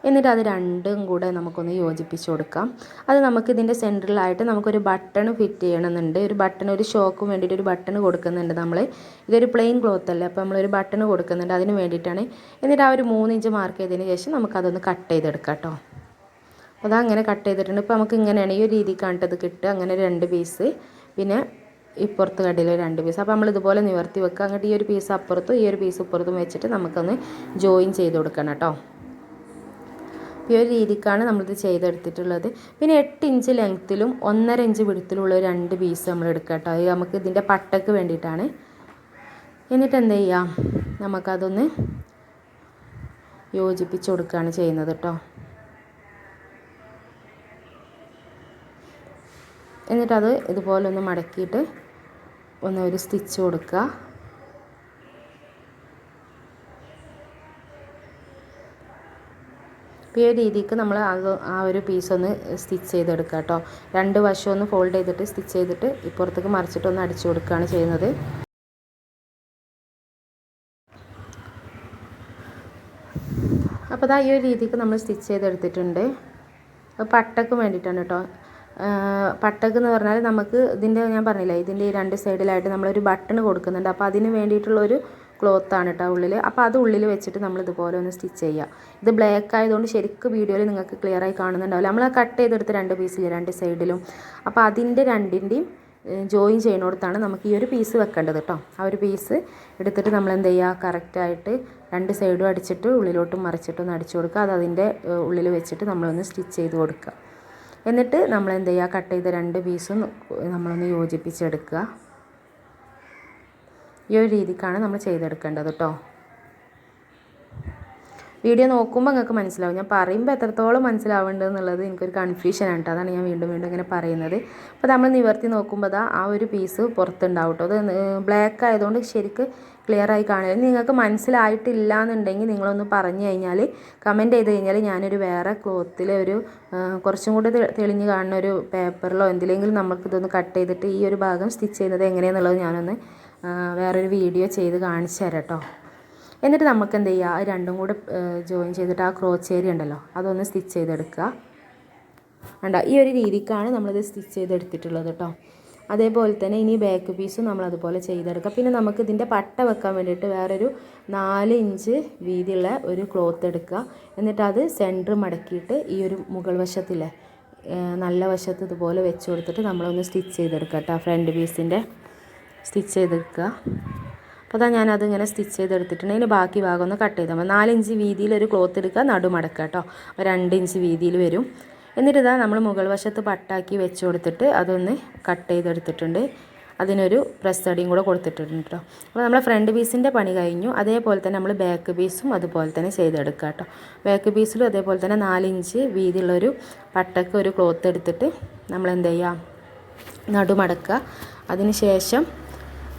എന്നിട്ട് അത് രണ്ടും കൂടെ നമുക്കൊന്ന് യോജിപ്പിച്ച് കൊടുക്കാം. അത് നമുക്ക് ഇതിൻ്റെ സെൻറ്ററിലായിട്ട് നമുക്കൊരു ബട്ടൺ ഫിറ്റ് ചെയ്യണമെന്നുണ്ട്. ഒരു ബട്ടൺ, ഒരു ഷോക്കും വേണ്ടിയിട്ട് ഒരു ബട്ടൺ കൊടുക്കുന്നുണ്ട് നമ്മൾ. ഇതൊരു പ്ലെയിൻ ക്ലോത്ത് അല്ലേ, അപ്പോൾ നമ്മളൊരു ബട്ടൺ കൊടുക്കുന്നുണ്ട്, അതിന് വേണ്ടിയിട്ടാണ്. എന്നിട്ട് ആ ഒരു 3 ഇഞ്ച് മാർക്ക് ചെയ്തതിന് ശേഷം നമുക്കതൊന്ന് കട്ട് ചെയ്തെടുക്കാം കേട്ടോ. അപ്പോൾ അതങ്ങനെ കട്ട് ചെയ്തിട്ടുണ്ട്. ഇപ്പോൾ നമുക്ക് ഇങ്ങനെയാണ് ഈ ഒരു രീതിക്കാണ് ഇത് കിട്ടുക. അങ്ങനെ 2 പീസ്, പിന്നെ ഇപ്പുറത്ത് കടയിൽ 2 പീസ്. അപ്പോൾ നമ്മൾ ഇതുപോലെ നിവർത്തി വെക്കുക. അങ്ങോട്ട് ഈ ഒരു പീസ് അപ്പുറത്തും ഈ ഒരു പീസ് ഇപ്പുറത്തും വെച്ചിട്ട് നമുക്കൊന്ന് ജോയിൻ ചെയ്ത് കൊടുക്കണം കേട്ടോ. ഈ ഒരു രീതിക്കാണ് നമ്മളിത് ചെയ്തെടുത്തിട്ടുള്ളത്. പിന്നെ 8 ഇഞ്ച് ലെങ്ത്തിലും 1.5 ഇഞ്ച് വിടുത്തിലുള്ള 2 പീസ് നമ്മൾ എടുക്കുക കേട്ടോ. അത് നമുക്ക് ഇതിൻ്റെ പട്ടയ്ക്ക് വേണ്ടിയിട്ടാണ്. എന്നിട്ട് എന്ത് ചെയ്യാം, നമുക്കതൊന്ന് യോജിപ്പിച്ച് കൊടുക്കുകയാണ് ചെയ്യുന്നത് കേട്ടോ. എന്നിട്ടത് ഇതുപോലെ ഒന്ന് മടക്കിയിട്ട് ഒരു സ്റ്റിച്ച് കൊടുക്കുക. ഈ ഒരു രീതിക്ക് നമ്മൾ ആ ഒരു പീസ് ഒന്ന് സ്റ്റിച്ച് ചെയ്തെടുക്കുക കേട്ടോ. 2 വശം ഒന്ന് ഫോൾഡ് ചെയ്തിട്ട് സ്റ്റിച്ച് ചെയ്തിട്ട് ഇപ്പുറത്തേക്ക് മറിച്ചിട്ട് ഒന്ന് അടിച്ചു കൊടുക്കുകയാണ് ചെയ്യുന്നത്. അപ്പോൾ അതാ ഈ ഒരു രീതിക്ക് നമ്മൾ സ്റ്റിച്ച് ചെയ്തെടുത്തിട്ടുണ്ട്. പട്ടക്ക് വേണ്ടിയിട്ടാണ് കേട്ടോ. പട്ടക്ക് എന്ന് പറഞ്ഞാൽ നമുക്ക് ഇതിൻ്റെ, ഞാൻ പറഞ്ഞില്ലേ, ഇതിൻ്റെ ഈ 2 സൈഡിലായിട്ട് നമ്മളൊരു ബട്ടൺ കൊടുക്കുന്നുണ്ട്. അപ്പോൾ അതിന് വേണ്ടിയിട്ടുള്ളൊരു ക്ലോത്താണ് കേട്ടോ ഉള്ളിൽ. അപ്പോൾ അത് ഉള്ളിൽ വെച്ചിട്ട് നമ്മൾ ഇതുപോലെ ഒന്ന് സ്റ്റിച്ച് ചെയ്യുക. ഇത് ബ്ലാക്ക് ആയതുകൊണ്ട് ശരിക്കും വീഡിയോയിൽ നിങ്ങൾക്ക് ക്ലിയറായി കാണുന്നുണ്ടാവില്ല. നമ്മൾ കട്ട് ചെയ്തെടുത്ത് 2 പീസിൽ 2 സൈഡിലും, അപ്പോൾ അതിൻ്റെ രണ്ടിൻ്റെയും ജോയിൻ ചെയ്യുന്നിടത്താണ് നമുക്ക് ഈ ഒരു പീസ് വെക്കേണ്ടത് കേട്ടോ. ആ ഒരു പീസ് എടുത്തിട്ട് നമ്മൾ എന്ത് ചെയ്യുക, കറക്റ്റായിട്ട് 2 സൈഡും അടിച്ചിട്ട് ഉള്ളിലോട്ടും മറിച്ചിട്ടൊന്ന് അടിച്ചു കൊടുക്കുക. അത് അതിൻ്റെ ഉള്ളിൽ വെച്ചിട്ട് നമ്മളൊന്ന് സ്റ്റിച്ച് ചെയ്ത് കൊടുക്കുക. എന്നിട്ട് നമ്മൾ എന്ത് ചെയ്യുക, കട്ട് ചെയ്ത 2 പീസും നമ്മളൊന്ന് യോജിപ്പിച്ചെടുക്കുക. ഈ ഒരു രീതിക്കാണ് നമ്മൾ ചെയ്തെടുക്കേണ്ടത് കേട്ടോ. വീഡിയോ നോക്കുമ്പോൾ നിങ്ങൾക്ക് മനസ്സിലാവും. ഞാൻ പറയുമ്പോൾ എത്രത്തോളം മനസ്സിലാവേണ്ടതെന്നുള്ളത് എനിക്കൊരു കൺഫ്യൂഷനാണ് കേട്ടോ. അതാണ് ഞാൻ വീണ്ടും വീണ്ടും ഇങ്ങനെ പറയുന്നത്. അപ്പോൾ നമ്മൾ നിവർത്തി നോക്കുമ്പോൾ ആ ഒരു പീസ് പുറത്തുണ്ടാവും കേട്ടോ. അത് ബ്ലാക്ക് ആയതുകൊണ്ട് ശരിക്ക് ക്ലിയറായി കാണില്ല. നിങ്ങൾക്ക് മനസ്സിലായിട്ടില്ല എന്നുണ്ടെങ്കിൽ നിങ്ങളൊന്ന് പറഞ്ഞു കഴിഞ്ഞാൽ, കമൻറ്റ് ചെയ്ത് കഴിഞ്ഞാൽ ഞാനൊരു വേറെ ക്ലോത്തിൽ ഒരു കുറച്ചും കൂടി തെളിഞ്ഞ് കാണുന്ന ഒരു പേപ്പറിലോ എന്തിലെങ്കിലും നമുക്കിതൊന്ന് കട്ട് ചെയ്തിട്ട് ഈ ഒരു ഭാഗം സ്റ്റിച്ച് ചെയ്യുന്നത് എങ്ങനെയാണെന്നുള്ളത് ഞാനൊന്ന് വേറൊരു വീഡിയോ ചെയ്ത് കാണിച്ചു തരാം കേട്ടോ. എന്നിട്ട് നമുക്ക് എന്ത് ചെയ്യുക, രണ്ടും കൂടെ ജോയിൻ ചെയ്തിട്ട് ആ ക്രോച്ച് ഏരിയ ഉണ്ടല്ലോ അതൊന്ന് സ്റ്റിച്ച് ചെയ്തെടുക്കുക. വേണ്ട, ഈ ഒരു രീതിക്കാണ് നമ്മളിത് സ്റ്റിച്ച് ചെയ്തെടുത്തിട്ടുള്ളത് കേട്ടോ. അതേപോലെ തന്നെ ഇനി ബാക്ക് പീസും നമ്മളതുപോലെ ചെയ്തെടുക്കുക. പിന്നെ നമുക്ക് ഇതിൻ്റെ പട്ട വെക്കാൻ വേണ്ടിയിട്ട് വേറൊരു 4 ഇഞ്ച് വീതിയുള്ള ഒരു ക്ലോത്ത് എടുക്കുക. എന്നിട്ട് അത് സെൻറ്റർ മടക്കിയിട്ട് ഈ ഒരു മുകൾ വശത്തില്ലേ നല്ല വശത്ത് ഇതുപോലെ വെച്ച് കൊടുത്തിട്ട് നമ്മളൊന്ന് സ്റ്റിച്ച് ചെയ്തെടുക്കുക കേട്ടോ. ഫ്രണ്ട് പീസിൻ്റെ സ്റ്റിച്ച് ചെയ്തെടുക്കുക. അപ്പോൾ അതാ ഞാനതിങ്ങനെ സ്റ്റിച്ച് ചെയ്തെടുത്തിട്ടുണ്ട്. അതിന് ബാക്കി ഭാഗം ഒന്ന് കട്ട് ചെയ്താൽ മതി. 4 ഇഞ്ച് വീതിയിലൊരു ക്ലോത്ത് എടുക്കുക, നടുമടക്കുക കേട്ടോ. 2 ഇഞ്ച് വീതിയിൽ വരും. എന്നിട്ട് ഇതാ നമ്മൾ മുകൾ വശത്ത് പട്ടാക്കി വെച്ച് കൊടുത്തിട്ട് അതൊന്ന് കട്ട് ചെയ്തെടുത്തിട്ടുണ്ട്. അതിനൊരു പ്രസ് അടിയും കൂടെ കൊടുത്തിട്ടുണ്ട് കേട്ടോ. അപ്പോൾ നമ്മൾ ഫ്രണ്ട് പീസിൻ്റെ പണി കഴിഞ്ഞു. അതേപോലെ തന്നെ നമ്മൾ ബാക്ക് പീസും അതുപോലെ തന്നെ ചെയ്തെടുക്കുക കേട്ടോ. ബാക്ക് പീസിലും അതേപോലെ തന്നെ 4 ഇഞ്ച് വീതിയുള്ളൊരു പട്ടക്ക് ഒരു ക്ലോത്ത് എടുത്തിട്ട് നമ്മൾ എന്ത് ചെയ്യുക, നടുമടക്കുക. അതിന് ശേഷം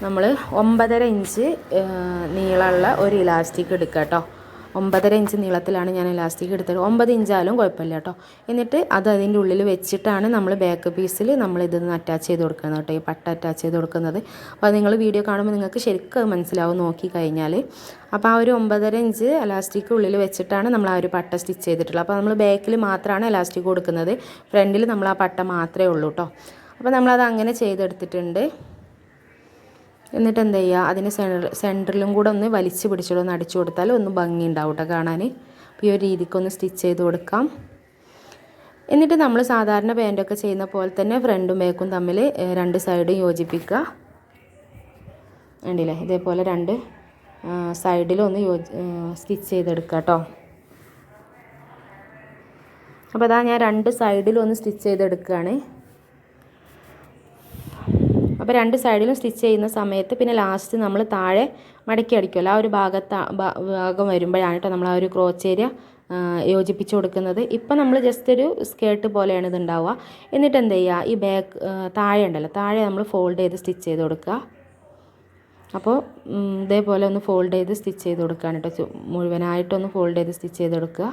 നമ്മൾ 9.5 ഇഞ്ച് നീളമുള്ള ഒരു ഇലാസ്റ്റിക് എടുക്കുക കേട്ടോ. 9.5 ഇഞ്ച് നീളത്തിലാണ് ഞാൻ ഇലാസ്റ്റിക് എടുത്തത്. 9 ഇഞ്ചാലും കുഴപ്പമില്ല കേട്ടോ. എന്നിട്ട് അത് അതിൻ്റെ ഉള്ളിൽ വെച്ചിട്ടാണ് നമ്മൾ ബാക്ക് പീസിൽ നമ്മളിതൊന്ന് അറ്റാച്ച് ചെയ്ത് കൊടുക്കുന്നത് കേട്ടോ, ഈ പട്ട അറ്റാച്ച് ചെയ്ത് കൊടുക്കുന്നത്. അപ്പോൾ നിങ്ങൾ വീഡിയോ കാണുമ്പോൾ നിങ്ങൾക്ക് ശരിക്കും അത് മനസ്സിലാവും നോക്കി കഴിഞ്ഞാൽ. അപ്പോൾ ആ ഒരു 9.5 ഇഞ്ച് ഇലാസ്റ്റിക് ഉള്ളിൽ വെച്ചിട്ടാണ് നമ്മൾ ആ ഒരു പട്ട സ്റ്റിച്ച് ചെയ്തിട്ടുള്ളത്. അപ്പോൾ നമ്മൾ ബാക്കിൽ മാത്രമാണ് ഇലാസ്റ്റിക് കൊടുക്കുന്നത്, ഫ്രണ്ടിൽ നമ്മൾ ആ പട്ട മാത്രമേ ഉള്ളൂ കേട്ടോ. അപ്പോൾ നമ്മളത് അങ്ങനെ ചെയ്തെടുത്തിട്ടുണ്ട്. എന്നിട്ട് എന്ത് ചെയ്യുക, അതിന് സെൻറ്ററിലും കൂടെ ഒന്ന് വലിച്ച് പിടിച്ചിട്ട് ഒന്ന് അടിച്ചു കൊടുത്താൽ ഒന്ന് ഭംഗി ഉണ്ടാവും കേട്ടോ കാണാൻ. അപ്പോൾ ഈ ഒരു രീതിക്കൊന്ന് സ്റ്റിച്ച് ചെയ്ത് കൊടുക്കാം. എന്നിട്ട് നമ്മൾ സാധാരണ പാൻറ്റൊക്കെ ചെയ്യുന്ന പോലെ തന്നെ ഫ്രണ്ടും ബാക്കും തമ്മിൽ 2 സൈഡും യോജിപ്പിക്കുക. കണ്ടില്ലേ, ഇതേപോലെ 2 സൈഡിലും ഒന്ന് സ്റ്റിച്ച് ചെയ്തെടുക്കുക കേട്ടോ. അപ്പോൾ അതാ ഞാൻ 2 സൈഡിലും ഒന്ന് സ്റ്റിച്ച് ചെയ്തെടുക്കുകയാണ്. അപ്പോൾ 2 സൈഡിലും സ്റ്റിച്ച് ചെയ്യുന്ന സമയത്ത് പിന്നെ ലാസ്റ്റ് നമ്മൾ താഴെ മടക്കി അടിക്കുമല്ലോ, ആ ഒരു ഭാഗം വരുമ്പോഴാണ് കേട്ടോ നമ്മൾ ആ ഒരു ക്രോച്ച് ഏരിയ യോജിപ്പിച്ച് കൊടുക്കുന്നത്. ഇപ്പം നമ്മൾ ജസ്റ്റ് ഒരു സ്കേർട്ട് പോലെയാണ് ഇത് ഉണ്ടാവുക. എന്നിട്ട് എന്ത് ചെയ്യുക, ഈ ബാക്ക് താഴെ ഉണ്ടല്ലോ, താഴെ നമ്മൾ ഫോൾഡ് ചെയ്ത് സ്റ്റിച്ച് ചെയ്ത് കൊടുക്കുക. അപ്പോൾ ഇതേപോലെ ഒന്ന് ഫോൾഡ് ചെയ്ത് സ്റ്റിച്ച് ചെയ്ത് കൊടുക്കുകയാണ് കേട്ടോ. മുഴുവനായിട്ടൊന്ന് ഫോൾഡ് ചെയ്ത് സ്റ്റിച്ച് ചെയ്ത് കൊടുക്കുക.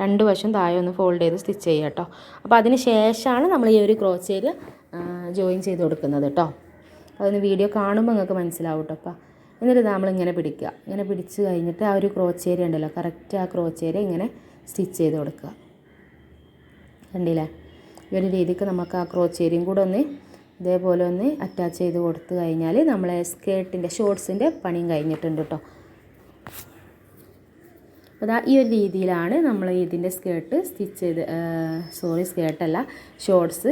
രണ്ട് വശം താഴെ ഒന്ന് ഫോൾഡ് ചെയ്ത് സ്റ്റിച്ച് ചെയ്യുക കേട്ടോ. അപ്പോൾ അതിന് ശേഷമാണ് നമ്മൾ ഈ ഒരു ക്രോച്ച് ഏരിയ ജോയിൻ ചെയ്ത് കൊടുക്കുന്നത് കേട്ടോ. അതൊന്ന് വീഡിയോ കാണുമ്പോൾ നിങ്ങൾക്ക് മനസ്സിലാവും കേട്ടോ. അപ്പോൾ എന്നിട്ട് നമ്മളിങ്ങനെ പിടിക്കുക. ഇങ്ങനെ പിടിച്ച് കഴിഞ്ഞിട്ട് ആ ഒരു ക്രോച്ച് ഏരിയ ഉണ്ടല്ലോ, കറക്റ്റ് ആ ക്രോച്ച് ഏരിയ ഇങ്ങനെ സ്റ്റിച്ച് ചെയ്ത് കൊടുക്കുക. കണ്ടില്ലേ? ഈ ഒരു രീതിക്ക് നമുക്ക് ആ ക്രോച്ച് ഏരിയയും കൂടെ ഒന്ന് ഇതേപോലെ ഒന്ന് അറ്റാച്ച് ചെയ്ത് കൊടുത്തു കഴിഞ്ഞാൽ നമ്മളെ സ്കേർട്ടിൻ്റെ ഷോർട്സിൻ്റെ പണിയും കഴിഞ്ഞിട്ടുണ്ട് കേട്ടോ. അപ്പോൾ ഈ ഒരു രീതിയിലാണ് നമ്മൾ ഇതിൻ്റെ സ്കേർട്ട് സ്കേർട്ടല്ല, ഷോർട്സ്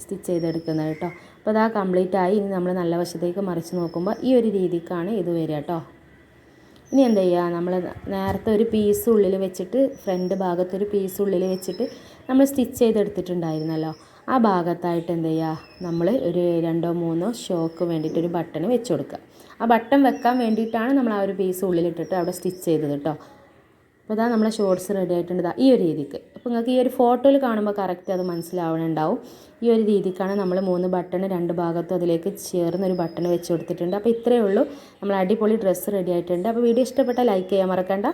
സ്റ്റിച്ച് ചെയ്തെടുക്കുന്നത് കേട്ടോ. അപ്പോൾ കംപ്ലീറ്റ് ആയി. ഇനി നമ്മൾ നല്ല വശത്തേക്ക് മറിച്ച് നോക്കുമ്പോൾ ഈ ഒരു രീതിക്കാണ് ഇത് വരിക കേട്ടോ. ഇനി എന്ത് ചെയ്യുക, നമ്മൾ നേരത്തെ ഒരു പീസ് ഉള്ളിൽ വെച്ചിട്ട്, ഫ്രണ്ട് ഭാഗത്തൊരു പീസ് ഉള്ളിൽ വെച്ചിട്ട് നമ്മൾ സ്റ്റിച്ച് ചെയ്തെടുത്തിട്ടുണ്ടായിരുന്നല്ലോ, ആ ഭാഗത്തായിട്ട് എന്ത് ചെയ്യുക, നമ്മൾ ഒരു 2-3 ഷോക്ക് വേണ്ടിയിട്ട് ഒരു ബട്ടൺ വെച്ച് കൊടുക്കുക. ആ ബട്ടൺ വെക്കാൻ വേണ്ടിയിട്ടാണ് നമ്മൾ ആ ഒരു പീസ് ഉള്ളിലിട്ടിട്ട് അവിടെ സ്റ്റിച്ച് ചെയ്തത് കേട്ടോ. അപ്പോൾ നമ്മളെ ഷോർട്സ് റെഡി ആയിട്ടുണ്ട് ഈ ഒരു രീതിക്ക്. അപ്പോൾ നിങ്ങൾക്ക് ഈ ഒരു ഫോട്ടോയിൽ കാണുമ്പോൾ കറക്റ്റ് അത് മനസ്സിലാവണുണ്ടാവും. ഈ ഒരു രീതിക്കാണ് നമ്മൾ 3 ബട്ടൺ 2 ഭാഗത്തും അതിലേക്ക് ചേർന്നൊരു ബട്ടൺ വെച്ച് കൊടുത്തിട്ടുണ്ട്. അപ്പോൾ ഇത്രയേ ഉള്ളൂ, നമ്മൾ അടിപൊളി ഡ്രസ്സ് റെഡി ആയിട്ടുണ്ട്. അപ്പോൾ വീഡിയോ ഇഷ്ടപ്പെട്ടാൽ ലൈക്ക് ചെയ്യാൻ മറക്കണ്ട,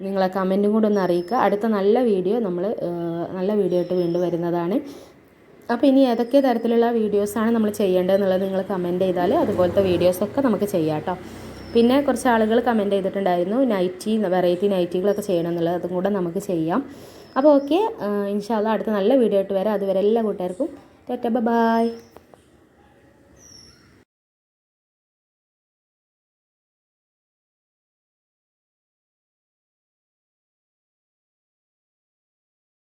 നിങ്ങളെ കമൻറ്റും കൂടെ ഒന്ന് അറിയിക്കുക. അടുത്ത നല്ല വീഡിയോ ആയിട്ട് വീണ്ടും വരുന്നതാണ്. അപ്പോൾ ഇനി ഏതൊക്കെ തരത്തിലുള്ള വീഡിയോസാണ് നമ്മൾ ചെയ്യേണ്ടതെന്നുള്ളത് നിങ്ങൾ കമൻറ്റ് ചെയ്താൽ അതുപോലത്തെ വീഡിയോസൊക്കെ നമുക്ക് ചെയ്യാം കേട്ടോ. പിന്നെ കുറച്ച് ആളുകൾ കമൻറ്റ് ചെയ്തിട്ടുണ്ടായിരുന്നു വെറൈറ്റി നൈറ്റികളൊക്കെ ചെയ്യണമെന്നുള്ളത്, അതും കൂടെ നമുക്ക് ചെയ്യാം. അപ്പോൾ ഓക്കെ, ഇൻഷാ അല്ലാഹ് അടുത്ത നല്ല വീഡിയോ ആയിട്ട് വരാം. അതുവരെ എല്ലാ കൂട്ടുകാർക്കും ടാറ്റാ ബൈ.